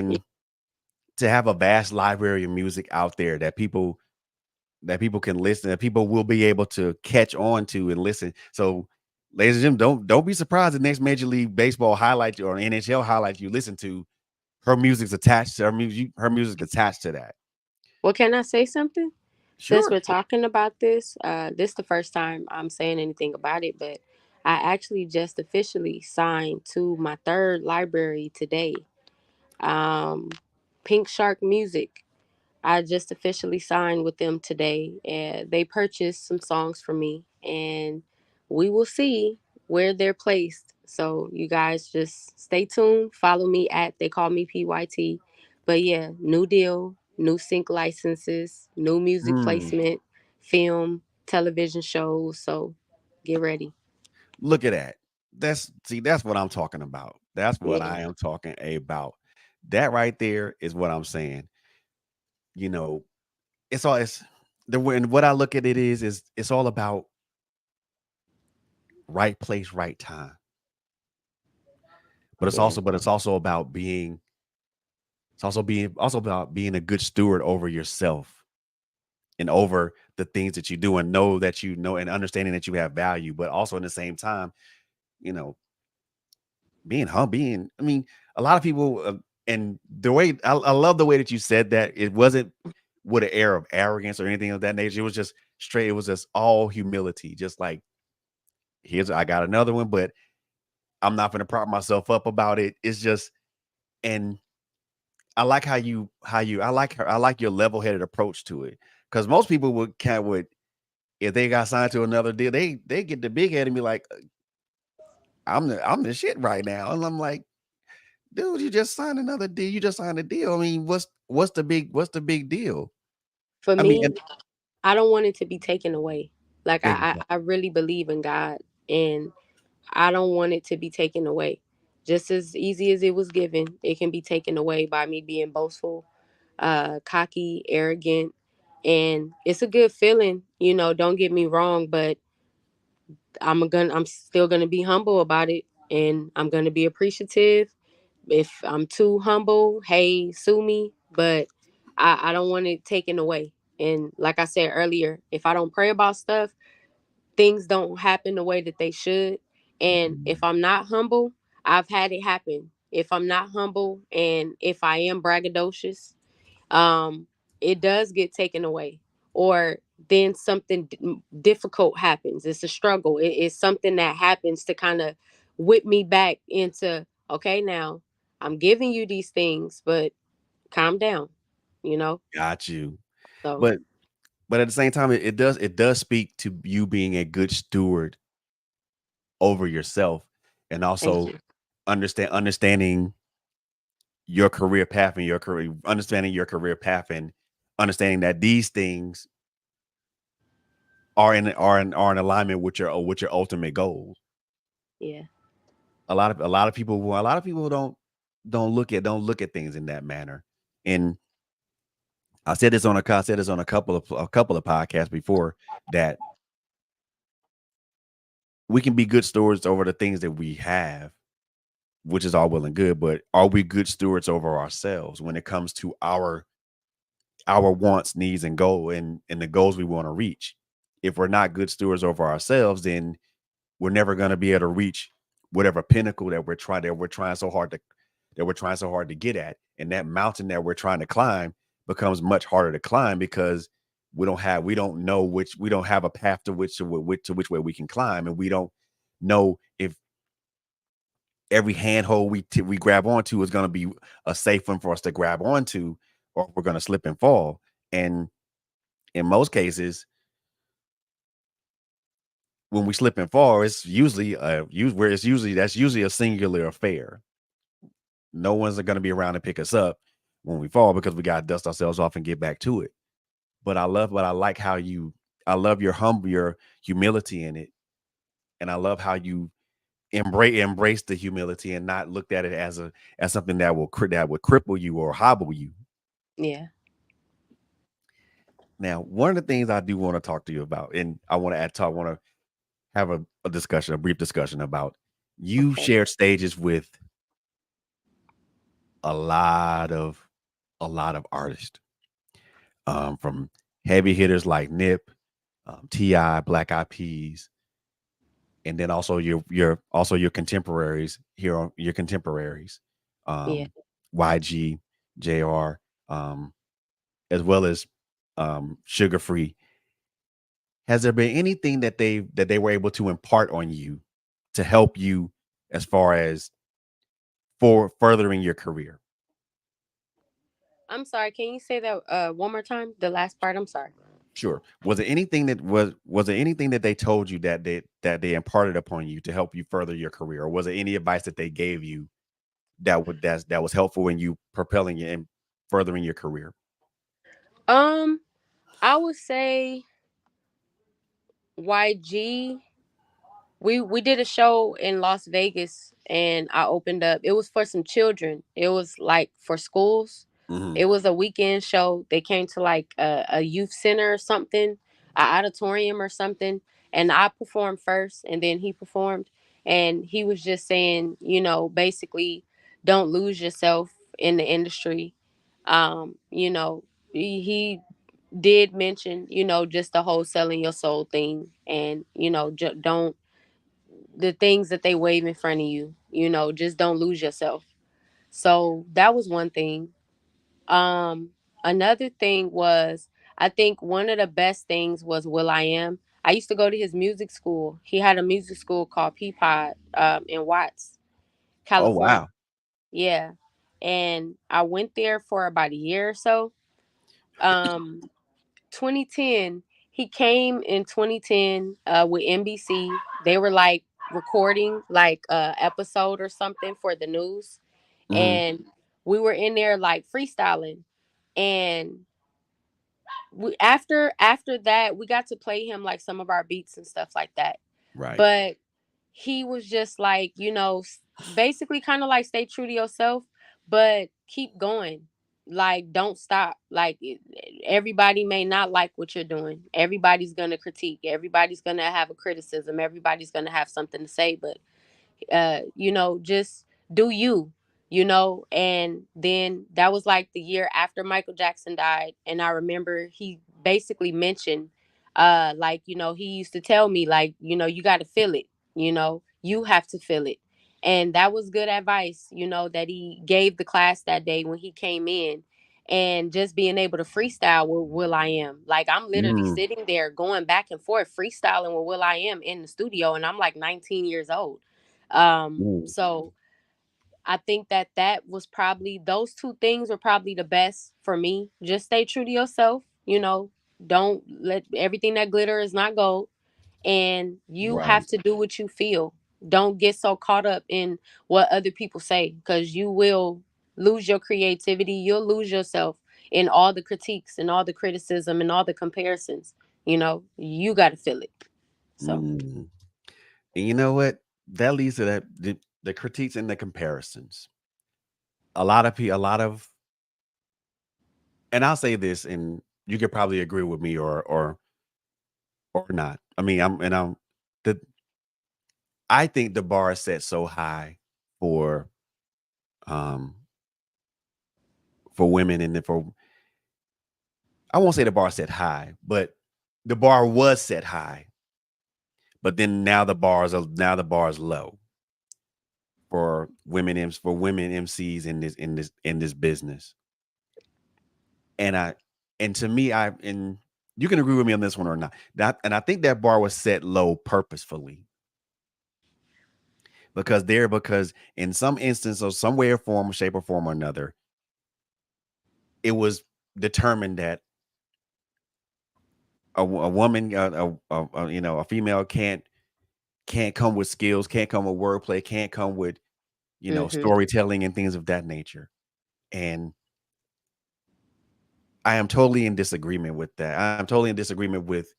Yeah. and to have a vast library of music out there that people can listen, that people will be able to catch on to and listen. So, ladies and gentlemen, don't be surprised the next Major League Baseball highlight or NHL highlight you listen to, her music's attached to her music. Her music attached to that. Well, can I say something? Since Sure. we're talking about this the first time I'm saying anything about it, but I actually just officially signed to my third library today. Um, Pink Shark Music. I just officially signed with them today, and they purchased some songs for me, and we will see where they're placed. So you guys just stay tuned. Follow me at They Call Me P.Y.T. But yeah, new deal, new sync licenses, new music Mm, placement, film, television shows. So get ready. look at that. That's what I'm talking about. That's what Yeah, I am talking about. That right there is what I'm saying. You know, it's the when what I look at it is it's all about right place, right time. yeah. But it's also about being also about being a good steward over yourself and over the things that you do and know that you know and understanding that you have value, but also in the same time, you know, being humble. Being, I mean, a lot of people, and the way I love the way that you said that it wasn't with an air of arrogance or anything of that nature. It was just straight. It was just all humility. Just like, here's I got another one, but I'm not going to prop myself up about it. It's just, and I like I like your level headed approach to it, because most people would kind of would, if they got signed to another deal, they get the big head and be like, I'm the shit right now, and I'm like, dude, you just signed another deal. You just signed a deal. I mean, what's the big deal? For I mean, me, I don't want it to be taken away. Like exactly. I really believe in God, and I don't want it to be taken away. Just as easy as it was given, it can be taken away by me being boastful. cocky, arrogant, and it's a good feeling. Don't get me wrong, but I'm still gonna be humble about it, and I'm gonna be appreciative. If I'm too humble, hey, sue me. But I don't want it taken away. And like I said earlier, if I don't pray about stuff, things don't happen the way that they should. And Mhm. if I'm not humble, I've had it happen. If I'm not humble and if I am braggadocious, um, it does get taken away. Or then something difficult happens. It's a struggle. It's something that happens to kind of whip me back into, okay, now I'm giving you these things, but calm down, you know? Got you. So But at the same time, it does speak to you being a good steward over yourself, and thank also you. understanding your career path and understanding understanding that these things are in alignment with your ultimate goals. Yeah. A lot of people don't look at things in that manner. And I said this on a couple of podcasts before, that we can be good stewards over the things that we have, which is all well and good, but are we good stewards over ourselves when it comes to our wants, needs, and the goals we want to reach? If we're not good stewards over ourselves, then we're never going to be able to reach whatever pinnacle that we're trying so hard to get at. And that mountain that we're trying to climb becomes much harder to climb, because we don't have a path to which way we can climb, and we don't know if every handhold we grab onto is going to be a safe one for us to grab onto, or we're going to slip and fall. And in most cases, when we slip and fall, it's usually where that's usually a singular affair. No one's going to be around to pick us up when we fall, because we got to dust ourselves off and get back to it. But I like how I love your humility in it, and I love how you embrace the humility and not looked at it as something that would cripple you or hobble you. Yeah. Now, one of the things I do want to talk to you about, and I want to have a brief discussion about, you Okay. shared stages with a lot of artists, from heavy hitters like Nip, Ti, Black Eyed Peas, and then also your contemporaries here on your contemporaries, Yeah. um, YG, JR, um, as well as Sugar Free. Has there been anything that they were able to impart on you to help you as far as for furthering your career? I'm sorry. Can you say that one more time? The last part. I'm sorry. Sure. Was there anything that they told you that they imparted upon you to help you further your career? Or was there any advice that they gave you that was helpful in you propelling you and furthering your career? Um, I would say YG. We did a show in Las Vegas, and I opened up. It was for some children. It was like for schools. Hmm. It was a weekend show. They came to like a youth center or something, a auditorium or something, and I performed first, and then he performed, and he was just saying, basically, don't lose yourself in the industry. He did mention, just the whole selling your soul thing, and don't the things that they wave in front of you, just don't lose yourself. So that was one thing. um Another thing was, I think one of the best things was Will I Am. I used to go to his music school. He had a music school called P.Y.T, in Watts, Oh, California. wow. Yeah. And I went there for about a year or so. um 2010, he came in 2010 with NBC. They were like recording like a episode or something for the news, Hmm. and we were in there like freestyling. And after that, we got to play him like some of our beats and stuff like that. Right. But he was just like, basically kind of like stay true to yourself, but keep going. like don't stop. Like everybody may not like what you're doing. Everybody's gonna critique. Everybody's gonna have a criticism. Everybody's gonna have something to say. But just do you, and then that was like the year after Michael Jackson died. And I remember he basically mentioned, like, he used to tell me, like, you got to feel it, you have to feel it. And that was good advice, that he gave the class that day when he came in. And just being able to freestyle with Will I Am. Like, I'm literally Mm, sitting there going back and forth, freestyling with Will I Am in the studio, and I'm like 19 years old. mm, So I think that was probably, those two things were probably the best for me. Just stay true to yourself, don't let everything that glitter is not gold, and you have right. to do what you feel. Don't get so caught up in what other people say, because you will lose your creativity. You'll lose yourself in all the critiques and all the criticism and all the comparisons. You got to feel it. So, Mm. And you know what? That leads to the critiques and the comparisons. A lot of, and I'll say this, and you could probably agree with me or not. I mean, the I think the bar is set so high for um women, and then for, I won't say the bar set high, but the bar was set high. But then now the bar is low for women MCs in this business. And to me, and you can agree with me on this one or not. And I think that bar was set low purposefully, because in some instance, or some way or form, shape or form or another, it was determined that a woman, a female can't come with skills, can't come with wordplay, can't come with, mhm. storytelling and things of that nature. And I am totally in disagreement with that. I'm totally in disagreement with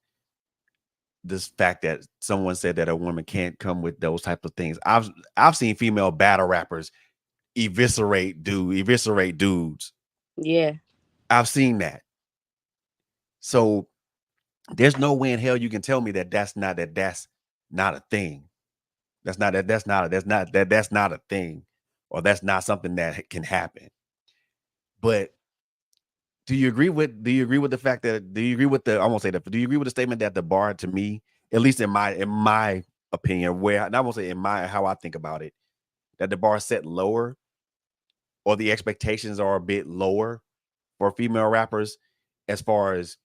this fact that someone said that a woman can't come with those type of things. I've seen female battle rappers eviscerate dudes. Yeah. I've seen that. So there's no way in hell you can tell me that's not a thing. That's not a thing, or that's not something that can happen. But do you agree with the fact that do you agree with the I won't say that, do you agree with the statement that the bar, to me, at least in my opinion, where, and I won't say in my how I think about it, that the bar is set lower, or the expectations are a bit lower for female rappers as far as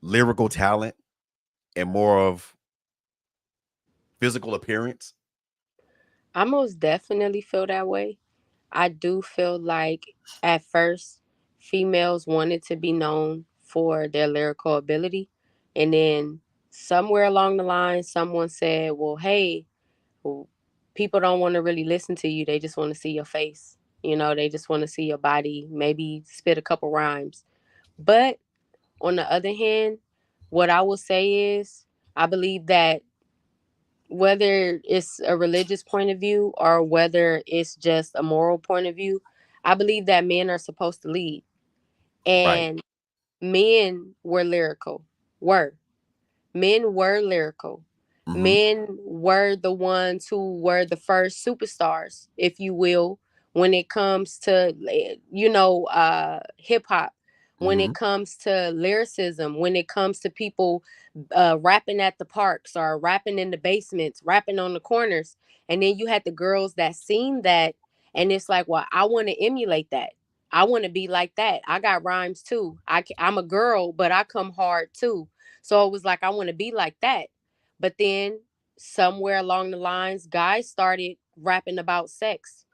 lyrical talent and more of physical appearance? I most definitely feel that way. I do feel like at first females wanted to be known for their lyrical ability. And then somewhere along the line, someone said, well, hey, well, people don't want to really listen to you. They just want to see your face. They just want to see your body, maybe spit a couple rhymes. But on the other hand, what I will say is, I believe that whether it's a religious point of view or whether it's just a moral point of view, I believe that men are supposed to lead. Right. And men were lyrical. Were. Men were lyrical. Mm-hmm. Men were the ones who were the first superstars, if you will, when it comes to, hip hop, when Mm-hmm. it comes to lyricism, when it comes to people rapping at the parks or rapping in the basements, rapping on the corners. And then you had the girls that seen that, and it's like, well, I want to emulate that. I want to be like that. I got rhymes too. I'm a girl, but I come hard too. So it was like, I want to be like that. But then somewhere along the lines, guys started rapping about sex.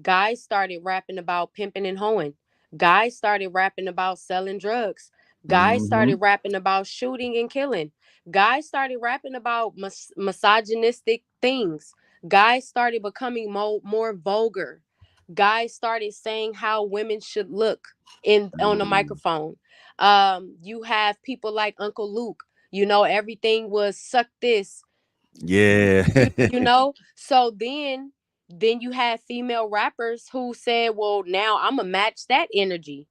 Guys started rapping about pimping and hoeing. Guys started rapping about selling drugs. Guys started Mm-hmm. rapping about shooting and killing. Guys started rapping about misogynistic things. Guys started becoming more vulgar. Guys started saying how women should look in on the Mm-hmm. microphone. You have people like Uncle Luke. Everything was suck this. Yeah. So then then you had female rappers who said, well, now I'm going to match that energy.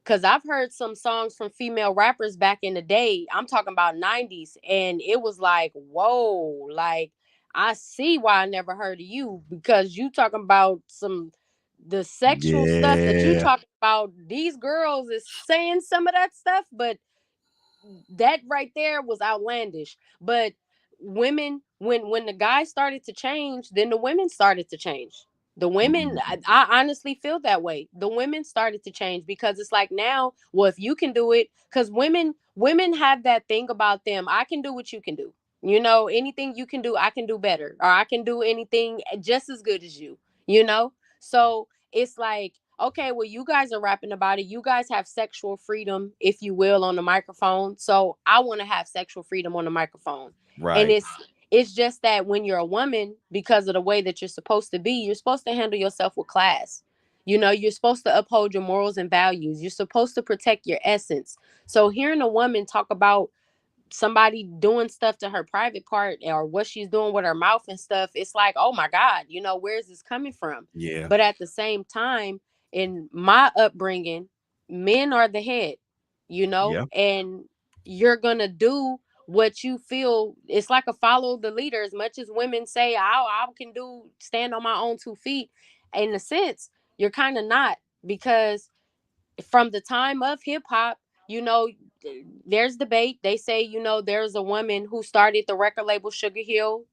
Because I've heard some songs from female rappers back in the day. I'm talking about 90s. And it was like, whoa, like, I see why I never heard of you, because you talking about some the sexual stuff that you Yeah. talking about. These girls is saying some of that stuff, but that right there was outlandish. But women, when the guys started to change, then the women started to change. The women, Mhm. I honestly feel that way. The women started to change, because it's like, now, well, if you can do it, because women have that thing about them. I can do what you can do. Anything you can do, I can do better, or I can do anything just as good as you. So it's like, okay, well, you guys are rapping about it. You guys have sexual freedom, if you will, on the microphone. So I want to have sexual freedom on the microphone. And Right. it's just that when you're a woman, because of the way that you're supposed to be, you're supposed to handle yourself with class. You're supposed to uphold your morals and values. You're supposed to protect your essence. So hearing a woman talk about somebody doing stuff to her private part, or what she's doing with her mouth and stuff, it's like, oh my God, where is this coming from? Yeah. But at the same time, in my upbringing, men are the head, Yeah. and you're gonna do what you feel. It's like a follow the leader. As much as women say, I can do stand on my own 2 feet, in a sense, you're kind of not, because from the time of hip hop, you know, there's debate. They say, there's a woman who started the record label Sugar Hill,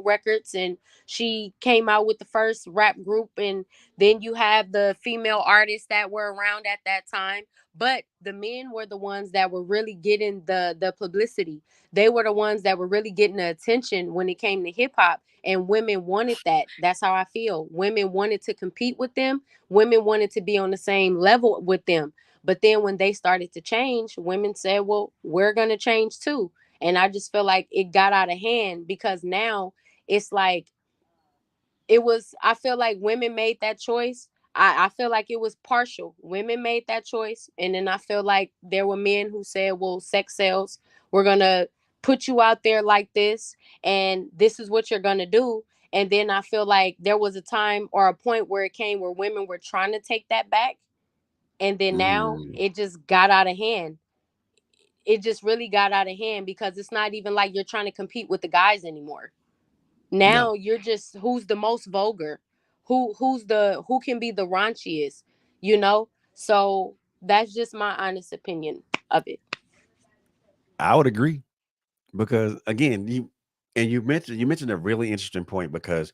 Records, and she came out with the first rap group. And then you have the female artists that were around at that time. But the men were the ones that were really getting the publicity. They were the ones that were really getting the attention when it came to hip hop. And women wanted that. That's how I feel. Women wanted to compete with them. Women wanted to be on the same level with them. But then when they started to change, women said, well, we're going to change too. And I just feel like it got out of hand, because now it's like, I feel like women made that choice. I feel like it was partial. Women made that choice. And then I feel like there were men who said, well, sex sells. We're going to put you out there like this, and this is what you're going to do. And then I feel like there was a time or a point where it came where women were trying to take that back. And then now Mm. it just got out of hand. It just really got out of hand, because it's not even like you're trying to compete with the guys anymore. No. Now you're just, who's the most vulgar, who can be the raunchiest, So that's just my honest opinion of it. I would agree because again, you mentioned a really interesting point because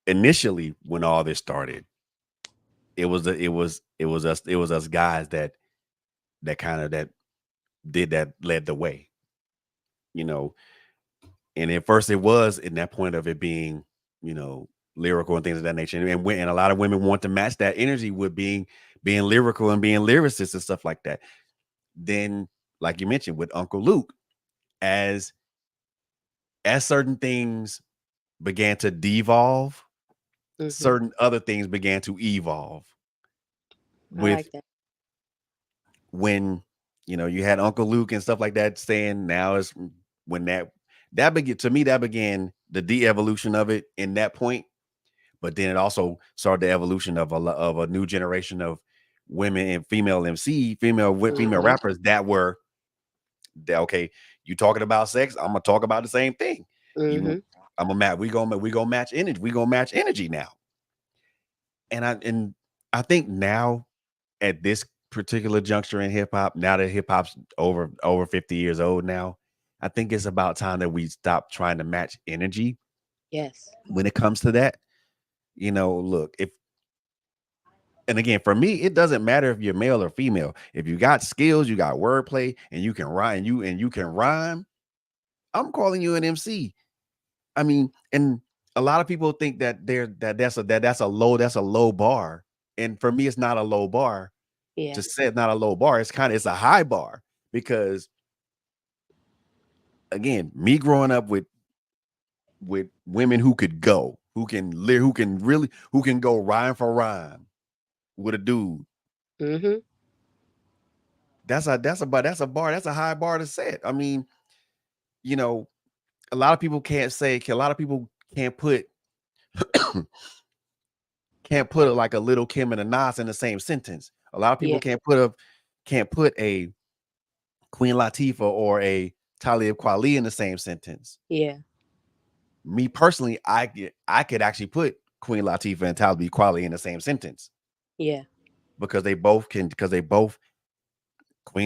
initially when all this started, it was us guys that kind of that did that led the way, you know. And at first it was in that point of it being, you know, lyrical and things of that nature. And a lot of women want to match that energy with being lyrical and being lyricists and stuff like that. Then, like you mentioned with Uncle Luke, as certain things began to devolve, Hmm. certain other things began to evolve. I With like that. when you had Uncle Luke and stuff like that saying now is when that began to me that began the de-evolution of it in that point. But then it also started the evolution of a new generation of women and female female Hmm. rappers that were that okay. You talking about sex? I'm gonna talk about the same thing. You, Hmm. I'm a match. We gonna match energy. We gonna match energy now. And I think now at this particular juncture in hip hop, now that hip hop's over 50 years old now, I think it's about time that we stop trying to match energy Yes. when it comes to that. Look, if and again, for me, it doesn't matter if you're male or female. If you got skills, you got wordplay, and you can rhyme, you can rhyme. I'm calling you an MC. I mean, and a lot of people think that that's a low bar, and for me, it's not a low bar. Yeah. To say it's not a low bar, it's a high bar because again, me growing up with women who could go, who can live, who can go rhyme for rhyme with a dude. Hmm. That's a bar. That's a high bar to set. I mean, you know, a lot of people can't say. A lot of people can't put can't put like a Little Kim and a Nas in the same sentence. A lot of people Yeah. can't put a Queen Latifah or a Talib Kweli in the same sentence. Yeah. Me personally, I could actually put Queen Latifah and Talib Kweli in the same sentence Yeah. because they both Queen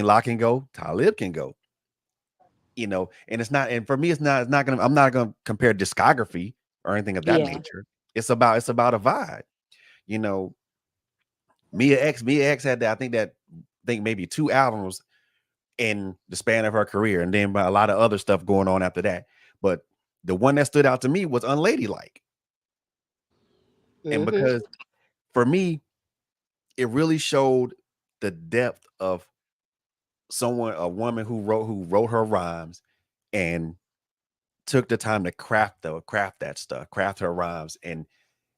La can go, Talib can go. And and for me, I'm not gonna compare discography or anything of that Yeah. nature. It's about a vibe. You know, Mia X had that. I think maybe 2 albums in the span of her career, and then a lot of other stuff going on after that. But the one that stood out to me was Unladylike, and Mhm. because for me, it really showed the depth of a woman who wrote her rhymes and took the time to craft that stuff, craft her rhymes and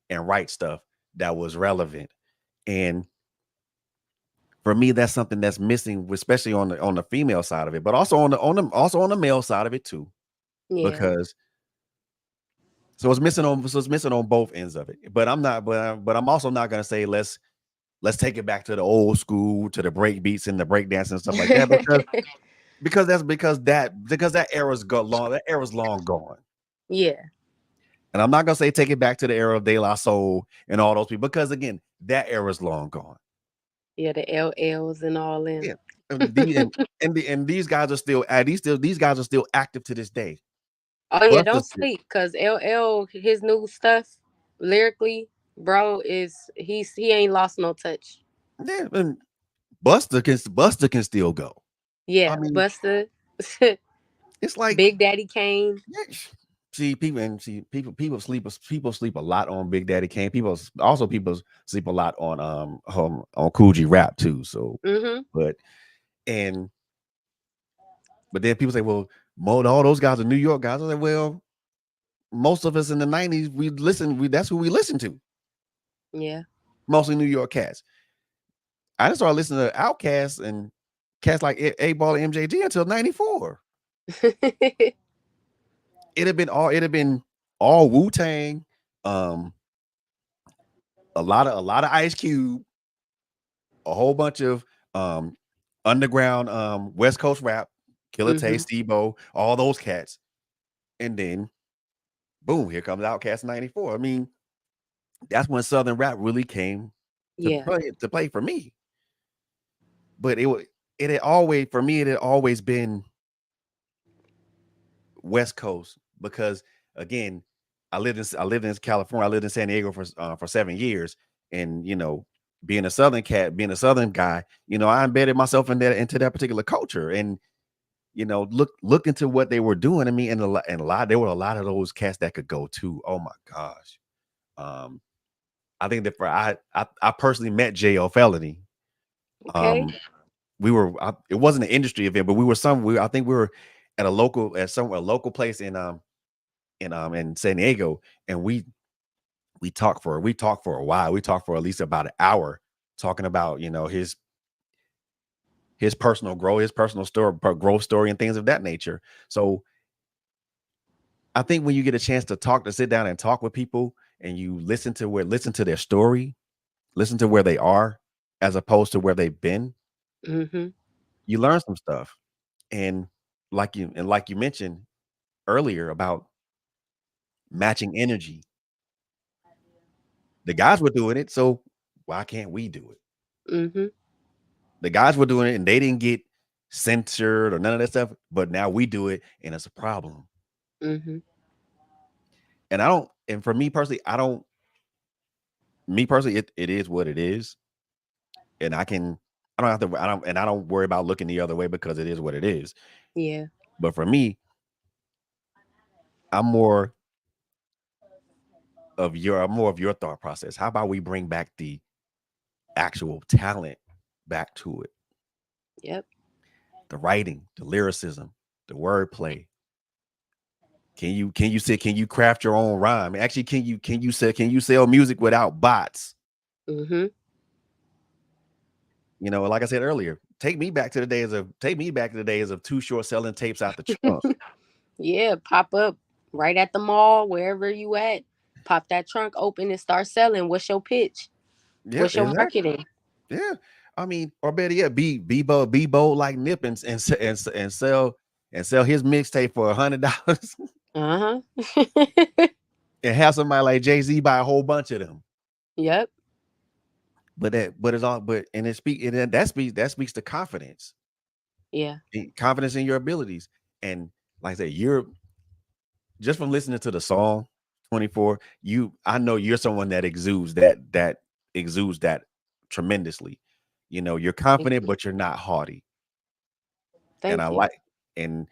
write stuff that was relevant. And for me, that's something that's missing, especially on the female side of it, but also on the male side of it too. Yeah. Because it's missing on both ends of it. But I'm also not gonna say let's take it back to the old school, to the break beats and the break dance and stuff like that, because that era's long gone. Yeah. And I'm not gonna say take it back to the era of De La Soul and all those people, because again, that era's long gone. Yeah. The LLs and all them. Yeah. And these guys are these guys are still active to this day. Oh yeah, Buster's don't still, sleep, cause LL his new stuff lyrically, bro, he ain't lost no touch. yeah, and Buster can still go. I Yeah, mean, Buster, it's like, Big Daddy Kane. yeah, people sleep a lot on Big Daddy Kane. People sleep a lot on Cool G Rap too. So, Mm-hmm. but and but then people say, well, all those guys are New York guys. I say, well, most of us in the '90s, that's who we listen to. Yeah. Mostly New York cats. I didn't start listening to Outkast and cats like A-Ball and MJG until '94. It had been all Wu Tang, um, a lot of Ice Cube, a whole bunch of um underground West Coast rap, Killer Tay, Mm-hmm. Steve-O, all those cats, and then boom, here comes Outkast '94. I mean, that's when Southern rap really came to Yeah. play for me. But it had always been West Coast, because again, I lived in California. I lived in San Diego for 7 years, and being a Southern cat, being a Southern guy, I embedded myself into that particular culture, and look into what they were doing. I mean, and there were a lot of those cats that could go too. Oh my gosh. Um, I think that I personally met J.O. Felony. Okay. Um, it wasn't an industry event, but I think we were at a local place in San Diego, and we talked for a while. We talked for at least about an hour, talking about his personal growth, his personal story, growth story, and things of that nature. So I think when you get a chance to sit down and talk with people, and you listen to their story, listen to where they are, as opposed to where they've been, Mm-hmm. you learn some stuff. And like you mentioned earlier about matching energy, the guys were doing it, so why can't we do it? Mm-hmm. The guys were doing it, and they didn't get censored or none of that stuff, but now we do it, and it's a problem. Mm-hmm. And for me personally, it is what it is. And I don't worry about looking the other way, because it is what it is. Yeah. But for me, I'm more I'm more of your thought process. How about we bring back the actual talent back to it? Yep. The writing, the lyricism, the wordplay. Can you craft your own rhyme? Actually, can you sell music without bots? Mm-hmm. Like I said earlier, take me back to the days of Too Short selling tapes out the trunk. Yeah. Pop up right at the mall, wherever you at. Pop that trunk open and start selling. What's your pitch? Yeah, What's your exactly. marketing? Yeah, I mean, or better yet, be bold like Nip and sell his mixtape for $100 Uh-huh. and have somebody like Jay-Z buy a whole bunch of them. Yep. But it's all but and it speak and that speaks to confidence, Yeah. confidence in your abilities. And like I said, you're just from listening to the song 24, I know you're someone that exudes that tremendously. You're Thank confident, you. but you're not haughty. And I Thank you. like and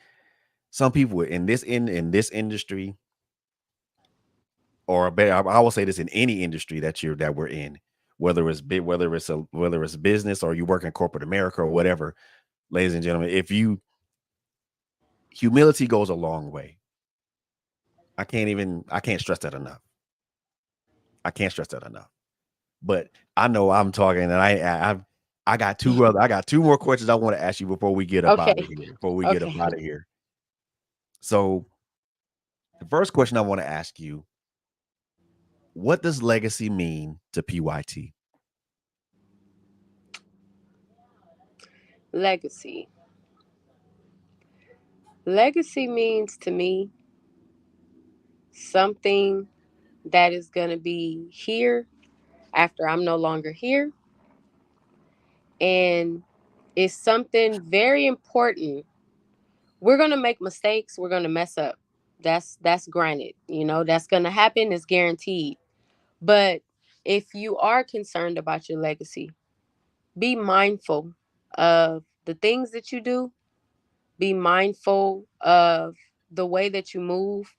some people in this industry, or better, I will say this, in any industry that we're in, whether it's big, whether it's business or you work in corporate America or whatever, ladies and gentlemen, if you humility goes a long way. I can't stress that enough. I can't stress that enough. But I know I'm talking, and I got two more questions I want to ask you before we get up out of Okay. here. Before we get up Okay. out of here. So the first question I want to ask you: what does legacy mean to PYT? Legacy. Legacy means to me something that is going to be here after I'm no longer here. And it's something very important. We're going to make mistakes, we're going to mess up. That's granted. That's going to happen, it's guaranteed. But if you are concerned about your legacy, be mindful of the things that you do, be mindful of the way that you move,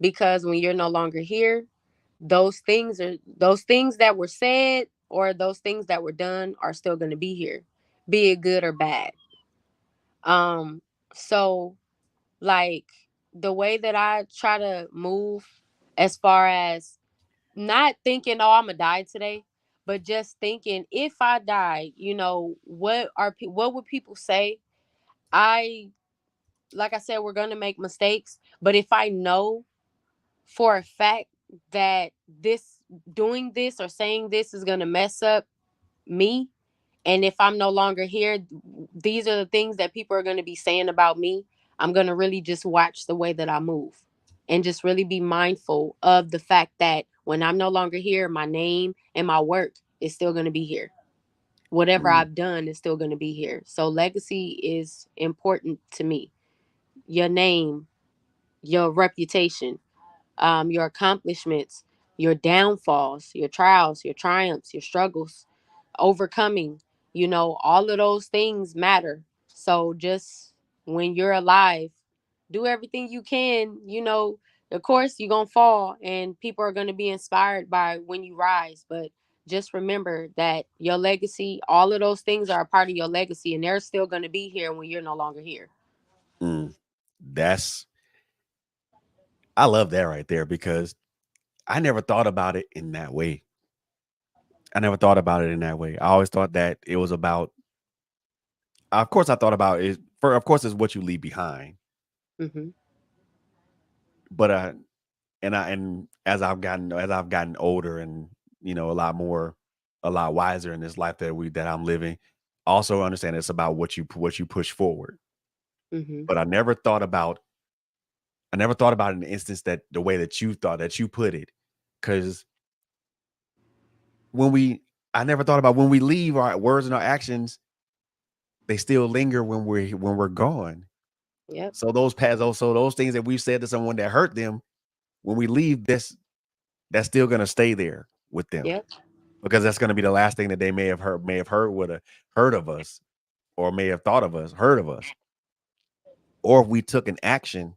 because when you're no longer here, those things that were said or those things that were done are still going to be here, be it good or bad. So like the way that I try to move, as far as not thinking, oh, I'm gonna die today, but just thinking, if I die, what would people say? I Like I said, we're gonna make mistakes, but if I know for a fact that this doing this or saying this is gonna mess up me, and if I'm no longer here, these are the things that people are gonna be saying about me. I'm gonna really just watch the way that I move, and just really be mindful of the fact that when I'm no longer here, my name and my work is still gonna be here. Whatever Mm, I've done is still gonna be here. So legacy is important to me. Your name, your reputation, your accomplishments, your downfalls, your trials, your triumphs, your struggles, overcoming, all of those things matter. So just when you're alive, do everything you can. Of course, you're going to fall and people are going to be inspired by when you rise. But just remember that your legacy, all of those things are a part of your legacy, and they're still going to be here when you're no longer here. mm. That's I love that right there because I never thought about it in that way. I never thought about it in that way. I always thought that it was about. Of course, I thought about it. Of course, it's what you leave behind. Hmm. But and as I've gotten older and a lot wiser in this life that I'm living, also understand it's about what you push forward. Hmm. But I never thought about an instance that the way that you thought that you put it, because when we I never thought about when we leave, our words and our actions, they still linger when we're gone. Yep. So those things that we've said to someone that hurt them, when we leave, that's still gonna stay there with them, Yep. because that's gonna be the last thing that they may have heard would have heard of us, or may have thought of us, heard of us. Or if we took an action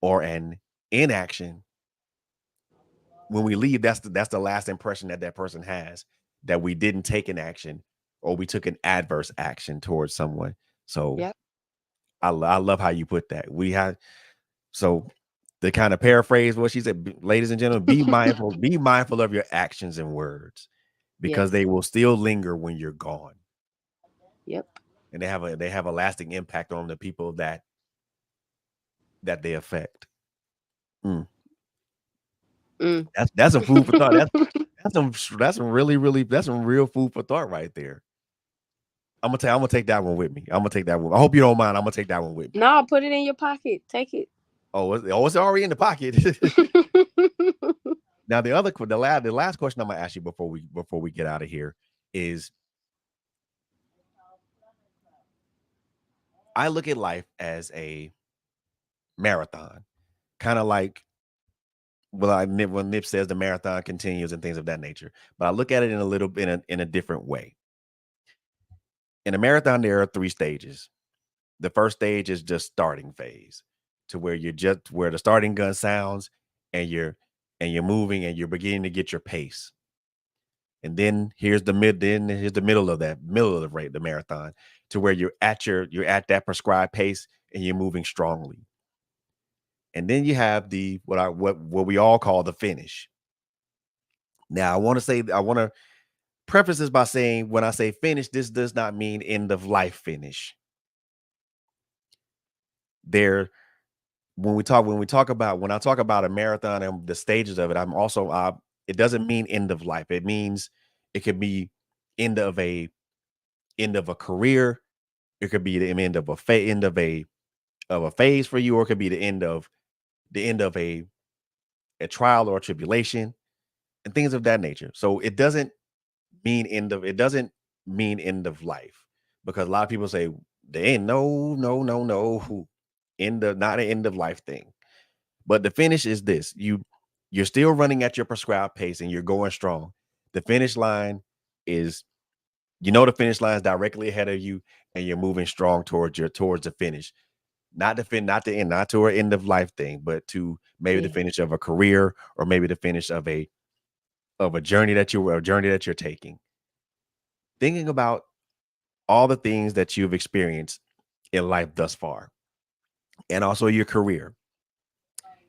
or an inaction, when we leave, that's the last impression that person has, that we didn't take an action or we took an adverse action towards someone. So Yep. I love how you put that. So to kind of paraphrase what she said, ladies and gentlemen, be mindful of your actions and words, because Yes. they will still linger when you're gone, Yep. and they have a lasting impact on the people that they affect. Mm. Mm. That's a food for thought. That's some real food for thought right there. I'm gonna take that one with me. I'm gonna take that one. I hope you don't mind. I'm gonna take that one with me. No, put it in your pocket. Take it. It's already in the pocket. Now the last question I'm gonna ask you before we get out of here is, I look at life as a marathon, kind of like, well, when Nip says the marathon continues and things of that nature, but I look at it in a little bit in a different way. In a marathon, there are 3 stages. The first stage is just starting phase, to where you're just where the starting gun sounds, and you're moving and you're beginning to get your pace. And then here's the middle of the marathon, to where you're at that prescribed pace and you're moving strongly. And then you have what we all call the finish. Now, I want to preface this by saying, when I say finish, this does not mean end of life finish. There, when I talk about a marathon and the stages of it, it doesn't mean end of life. It means it could be end of a end of a career. It could be the end of end of a phase for you, or it could be the end of a trial or a tribulation and things of that nature. So it doesn't mean end of life, because a lot of people say there ain't no not an end of life thing. But the finish is this: you're still running at your prescribed pace and you're going strong. The finish line is, the finish line is directly ahead of you, and you're moving strong towards the finish. Not the end, not to an end of life thing, but to maybe the Yeah. finish of a career, or maybe the finish of a journey that you're taking. Thinking about all the things that you've experienced in life thus far, and also your career,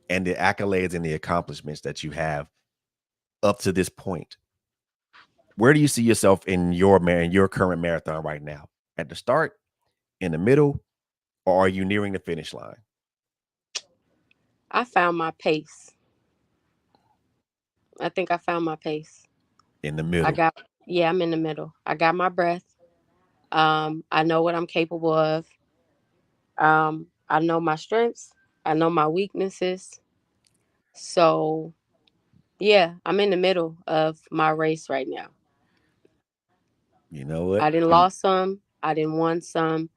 and the accolades and the accomplishments that you have up to this point. Where do you see yourself in your current marathon right now? At the start, in the middle, or are you nearing the finish line? I found my pace. I think I found my pace. In the I middle. got Yeah, I'm in the middle. I got my breath. I know what I'm capable of. I know my strengths. I know my weaknesses. So yeah, I'm in the middle of my race right now. You know what? I didn't lost some. I didn't won some.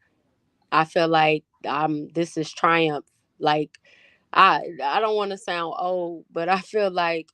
I feel like this is triumph. Like I don't want to sound old, but I feel like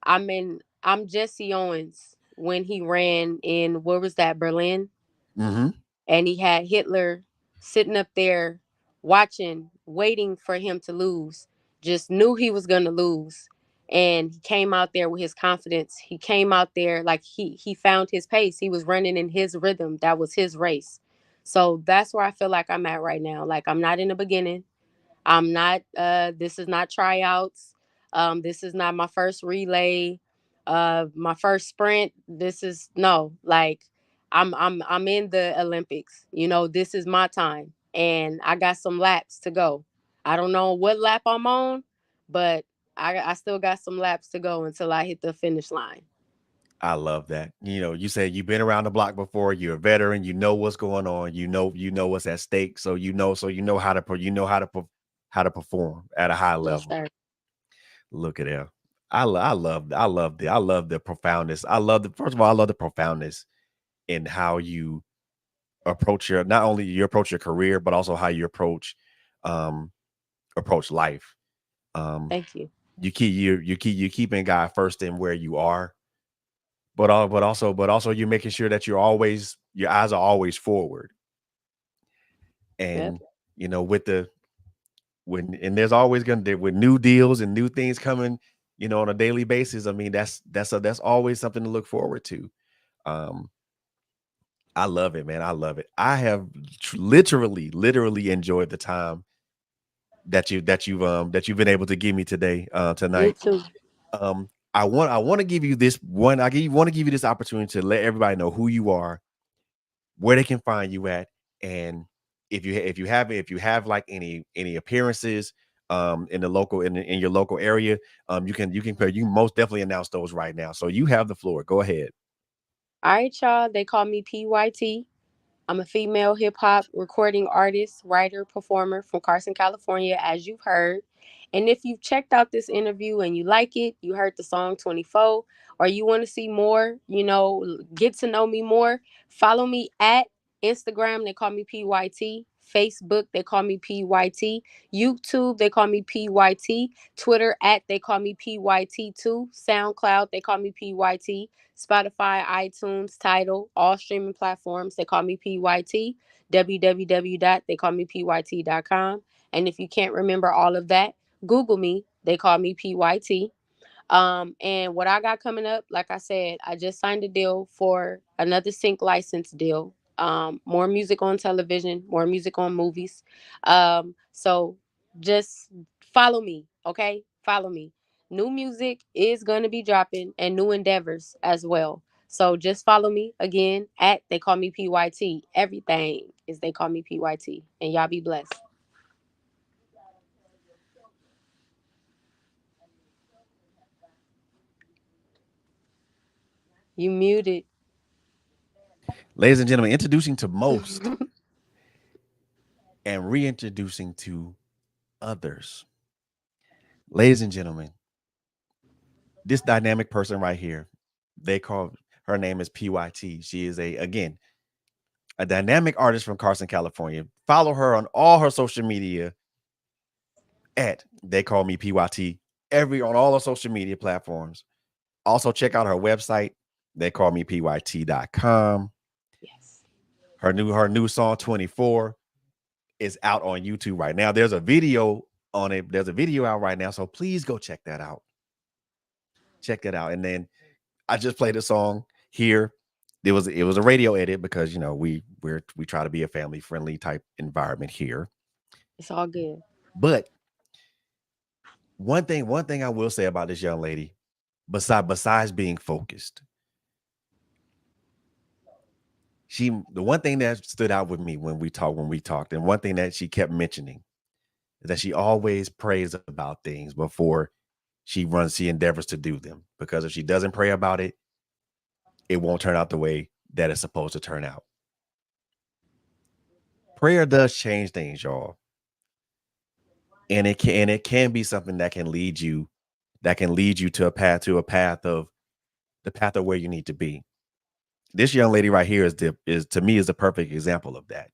I'm Jesse Owens when he ran in, what was that, Berlin? Mm-hmm. And he had Hitler sitting up there watching, waiting for him to lose. Just knew he was gonna lose. And he came out there with his confidence. He came out there like he found his pace. He was running in his rhythm. That was his race. So that's where I feel like I'm at right now. Like I'm not in the beginning. I'm not this is not tryouts. This is not my first relay, my first sprint. This is no, like I'm in the Olympics. This is my time and I got some laps to go. I don't know what lap I'm on, but I still got some laps to go until I hit the finish line. I love that. You say you've been around the block before. You're a veteran. You know what's going on. You know what's at stake. So you know how to perform at a high Yes, level. sir. Look at that. I love the profoundness. First of all, I love the profoundness in how you approach not only you approach your career, but also how you um approach life. Um, Thank you. you keeping God first in where you are, but also you're making sure that your eyes are always forward. Yep. And with there's always gonna with new deals and new things coming, on a daily basis. I mean, that's always something to look forward to. Um, I love it, man. I love it. I have literally enjoyed the time that you've been able to give me today, Me tonight. too. I want to give you this one. Want to give you this opportunity to let everybody know who you are, where they can find you at, and if you have like any appearances, in the local in your local area, you can most definitely announce those right now. So you have the floor. Go ahead. All right, y'all. They call me PYT. I'm a female hip hop recording artist, writer, performer from Carson, California, as you've heard. And if you've checked out this interview and you like it, you heard the song 24, or you want to see more, get to know me more, follow me at Instagram, they call me PYT. Facebook, they call me PYT. YouTube, they call me PYT. Twitter, at they call me PYT2. SoundCloud, they call me PYT. Spotify, iTunes, Tidal, all streaming platforms. They call me PYT. www.theycallmepyt.com. And if you can't remember all of that, Google me. They call me PYT. And what I got coming up, like I said, I just signed a deal for another sync license deal. More music on television, more music on movies. So just follow me, okay? Follow me. New music is going to be dropping and new endeavors as well. So just follow me again at They Call Me PYT. Everything is They Call Me PYT. And y'all be blessed. You muted. Ladies and gentlemen, introducing to most and reintroducing to others. Ladies and gentlemen, this dynamic person right here, they call her name is PYT. She is a dynamic artist from Carson, California. Follow her on all her social media at They Call Me PYT, on all the social media platforms. Also check out her website, theycallmepyt.com. Yes. Her new song 24 is out on YouTube right now. There's a video on it. There's a video out right now. So please go check that out. Check that out. And then I just played a song here. It was a radio edit because we try to be a family friendly type environment here. It's all good. But one thing I will say about this young lady, besides being focused, the one thing that stood out with me when we talked, and one thing that she kept mentioning is that she always prays about things before she endeavors to do them. Because if she doesn't pray about it, it won't turn out the way that it's supposed to turn out. Prayer does change things, y'all. And it can be something that can lead you to a path of where you need to be. This young lady right here is to me is the perfect example of that.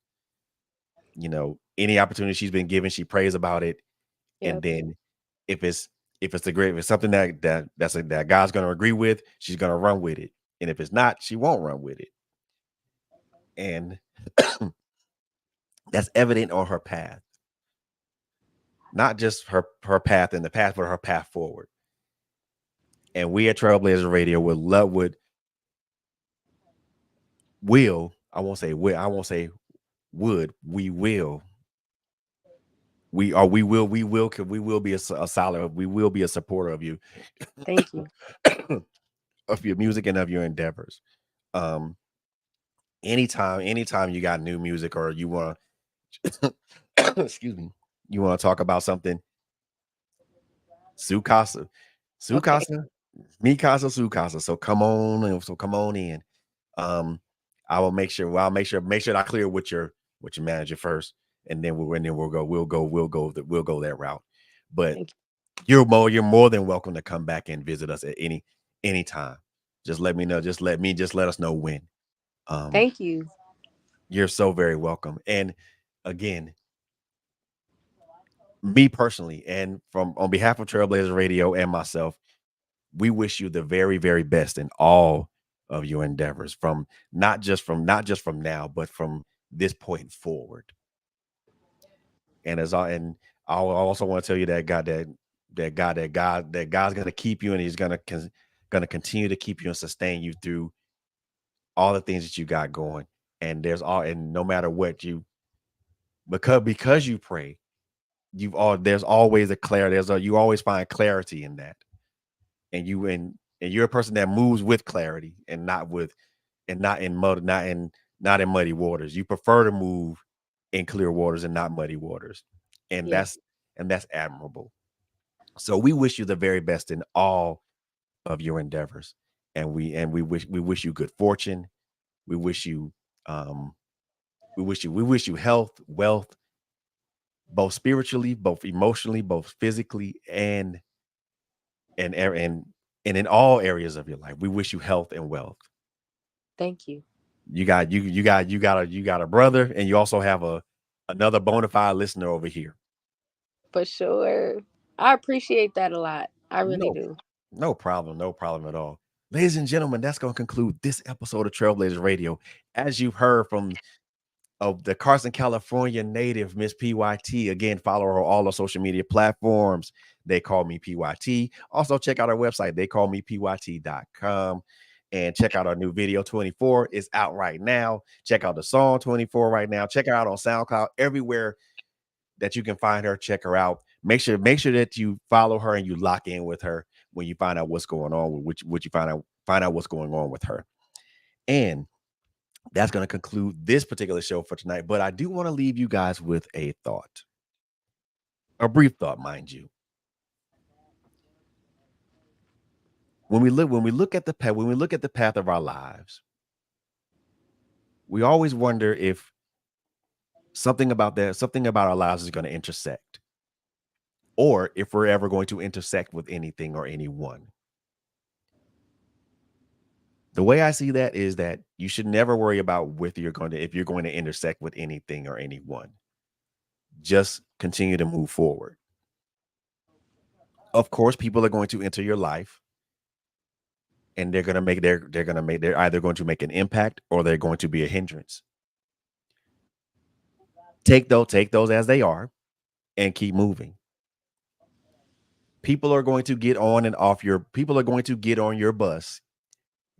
Any opportunity she's been given, she prays about it. And Yep. then if it's something that God's going to agree with, she's going to run with it. And if it's not, she won't run with it. And that's evident on her path. Not just her path in the past, but her path forward. And we at Trailblazer Radio I won't say would, we will. We will be a solid, we will be a supporter of you, Thank you. of your music and of your endeavors. Anytime you got new music or you want to, excuse me, you want to talk about something, Sukasa, Okay. Sukasa, Mikasa, Sukasa. So come on in. Um, I will make sure that I clear with your manager first, and then we'll go that route. But Thank you're more than welcome to come back and visit us at any time. Just let me know. Just let us know when. you. Um, Thank you. you're so very welcome. And again, me personally, and from on behalf of Trailblazer Radio and myself, we wish you the very, very best in all of your endeavors, from not just from now, but from this point forward. And I also want to tell you that God's gonna keep you, and He's gonna continue to keep you and sustain you through all the things that you got going. And no matter what because you pray, there's always a clarity. You always find clarity in that. And you're a person that moves with clarity, and not in not in muddy waters. You prefer to move in clear waters and not muddy waters. And Yeah. and that's admirable. So we wish you the very best in all of your endeavors, and we wish you good fortune. We wish you um we wish you health, wealth, both spiritually, both emotionally, both physically, and in all areas of your life. We wish you health and wealth. Thank you. You got a brother, and you also have another bona fide listener over here. For sure. I appreciate that a lot. I really No, do. no problem, no problem at all. Ladies and gentlemen, that's going to conclude this episode of Trailblazers Radio. As you've heard from of the Carson, California native, Miss P.Y.T. Again, follow her on all the social media platforms. They call me P.Y.T. Also, check out our website. They call me PYT.com. And check out our new video 24 is out right now. Check out the song 24 right now. Check her out on SoundCloud, everywhere that you can find her. Check her out. Make sure that you follow her and you lock in with her when you find out what's going on with what you find out what's going on with her. And that's going to conclude this particular show for tonight. But I do want to leave you guys with a thought, a brief thought, mind you. When we look at the path of our lives, we always wonder if something about our lives is going to intersect, or if we're ever going to intersect with anything or anyone. The way I see that is that you should never worry about if you're going to intersect with anything or anyone. Just continue to move forward. Of course, people are going to enter your life, and they're either going to make an impact or they're going to be a hindrance. Take those as they are and keep moving. People are going to get on your bus,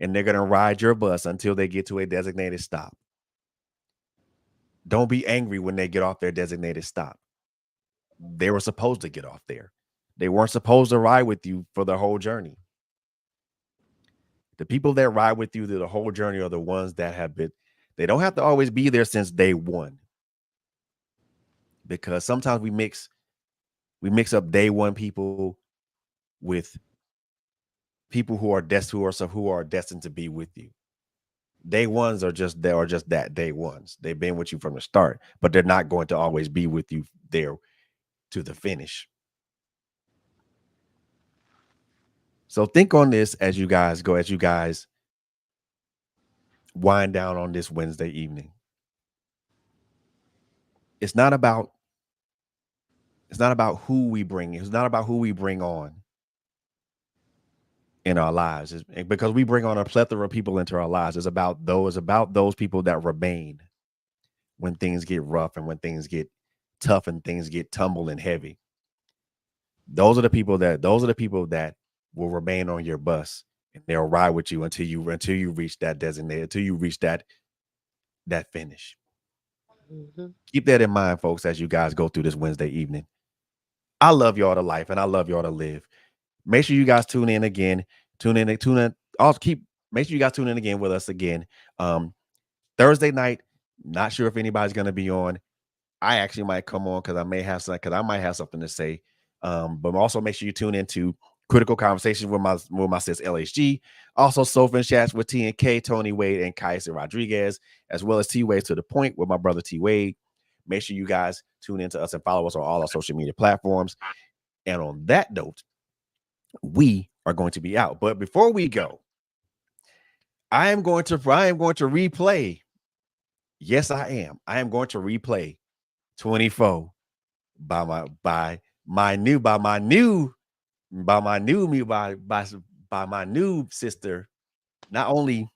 and they're going to ride your bus until they get to a designated stop. Don't be angry when they get off their designated stop. They were supposed to get off there. They weren't supposed to ride with you for the whole journey. The people that ride with you through the whole journey are the ones that they don't have to always be there since day one. Because sometimes we mix up day one people with people who are destined to be with you. Day ones are just that day ones. They've been with you from the start, but they're not going to always be with you there to the finish. So think on this as you guys wind down on this Wednesday evening. It's not about who we bring. It's not about who we bring on in our lives. Because we bring on a plethora of people into our lives. It's about those people that remain when things get rough and when things get tough and things get tumble and heavy. Those are the people that will remain on your bus, and they'll ride with you until you reach that designated, until you reach that finish. Mm-hmm. Keep that in mind, folks, as you guys go through this Wednesday evening. I love y'all to life, and I love y'all to live. Make sure you guys tune in again. Make sure you guys tune in again with us again. Thursday night. Not sure if anybody's going to be on. I actually might come on because I might have something to say. But also make sure you tune into Critical Conversations with my sis LHG. Also Sofa and Chats with T and K, Tony Wade, and Kaiser Rodriguez, as well as T Wade to the Point with my brother T Wade. Make sure you guys tune into us and follow us on all our social media platforms. And on that note, we are going to be out. But before we go, I am going to replay. Yes, I am. I am going to replay 24 by my new sister, not only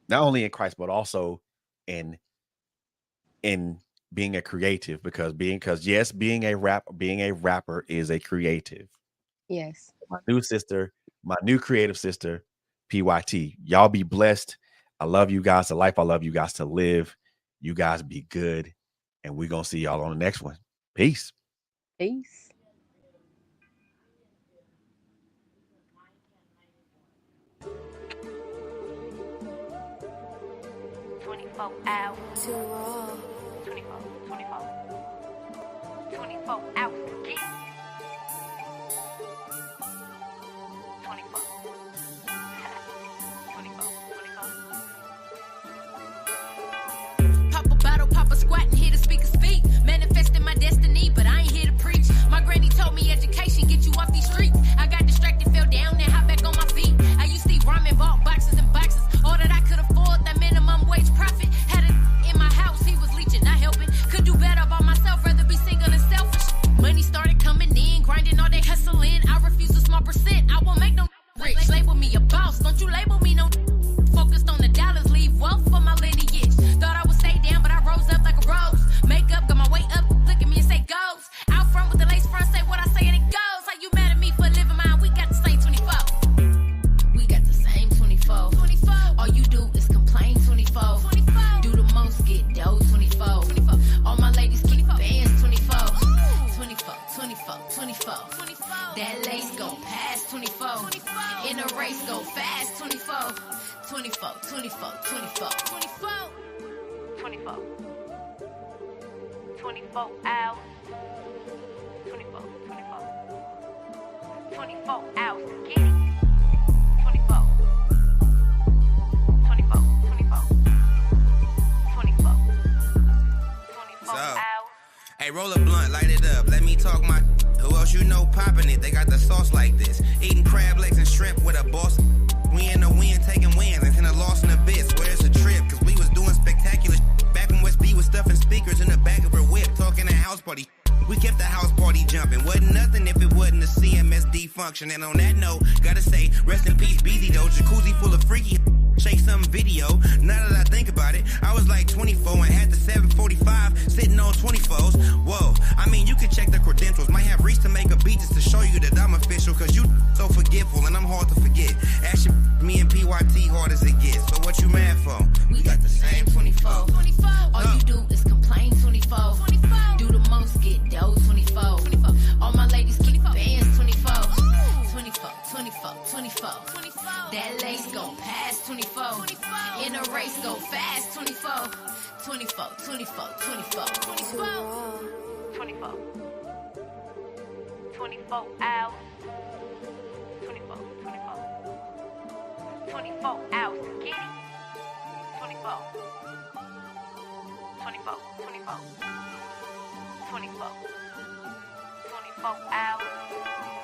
in Christ, but also in being a creative, because being a rapper is a creative. Yes. My new creative sister, P.Y.T. Y'all be blessed. I love you guys to life. I love you guys to live. You guys be good. And we're going to see y'all on the next one. Peace. Peace. Out. 24. 24 hours to get it. 24. 24. 24. Pop a bottle, pop a squat, and hear the speaker speak. Manifesting my destiny, but I ain't here to preach. My granny told me education get you off these streets. I got distracted, fell down, and hopped back on my feet. I used to eat ramen, bought boxes and boxes. All that I could afford, that minimum wage profit. Had it in my house, he was leeching, not helping. Could do better by myself, rather be single and selfish. Money started coming in, grinding all day hustling. I refuse a small percent, I won't make no rich. Label me a boss, don't you label me no. Focused on the dollars, leave wealth for my lineage. Thought I would stay down, but I rose up like a rose. Makeup, got my weight up, look at me and say goes. Out front with the lace front, say what I say and it goes. How you mad at me for living mine? We got the same 24. We got the same 24. 24. All you do is complain 24. 24. Do the most, get dough 24. 24. All my ladies keep bands 24. 24, 24, 24. 24. That lace go past 24. 24. In a race go fast 24. 24, 24, 24. 24. 24. 24 hours. 24, 24. 24 hours to get it. 24. 24, 24. 24. 24 hours. Hey, roll a blunt, light it up. Let me talk my. Who else you know popping it? They got the sauce like this. Eating crab legs and shrimp with a boss. We in the wind taking wins and a loss in the bits. Where's the trip? Cause we was doing spectacular back when West B was stuffing speakers in the back of her whip, talking a house party. We kept the house party jumping. Wasn't nothing if it wasn't a CMSD function. And on that note, gotta say, rest in peace, BZ though. Jacuzzi full of freaky. Shake some video. Now that I think about it, I was like 24 and had the 745 sitting on 24s. Whoa, I mean, you can check the credentials. Might have reached to make a beat just to show you that I'm official. Cause you so forgetful and I'm hard to forget. Actually, me and P.Y.T. hard as it gets. So what you mad for? We got the same 24. 24. All you do is complain 24. 24. Do the most, get dough 24. 24. All my ladies keep bands 24. 24, 24, 24. 24. That lace go past 24. 24. In a race go fast 24. 24, 24, 24. 24. 24. 24 hours. 24, 24. 24 hours to get it. 24. 24, 24. 24. 24 hours.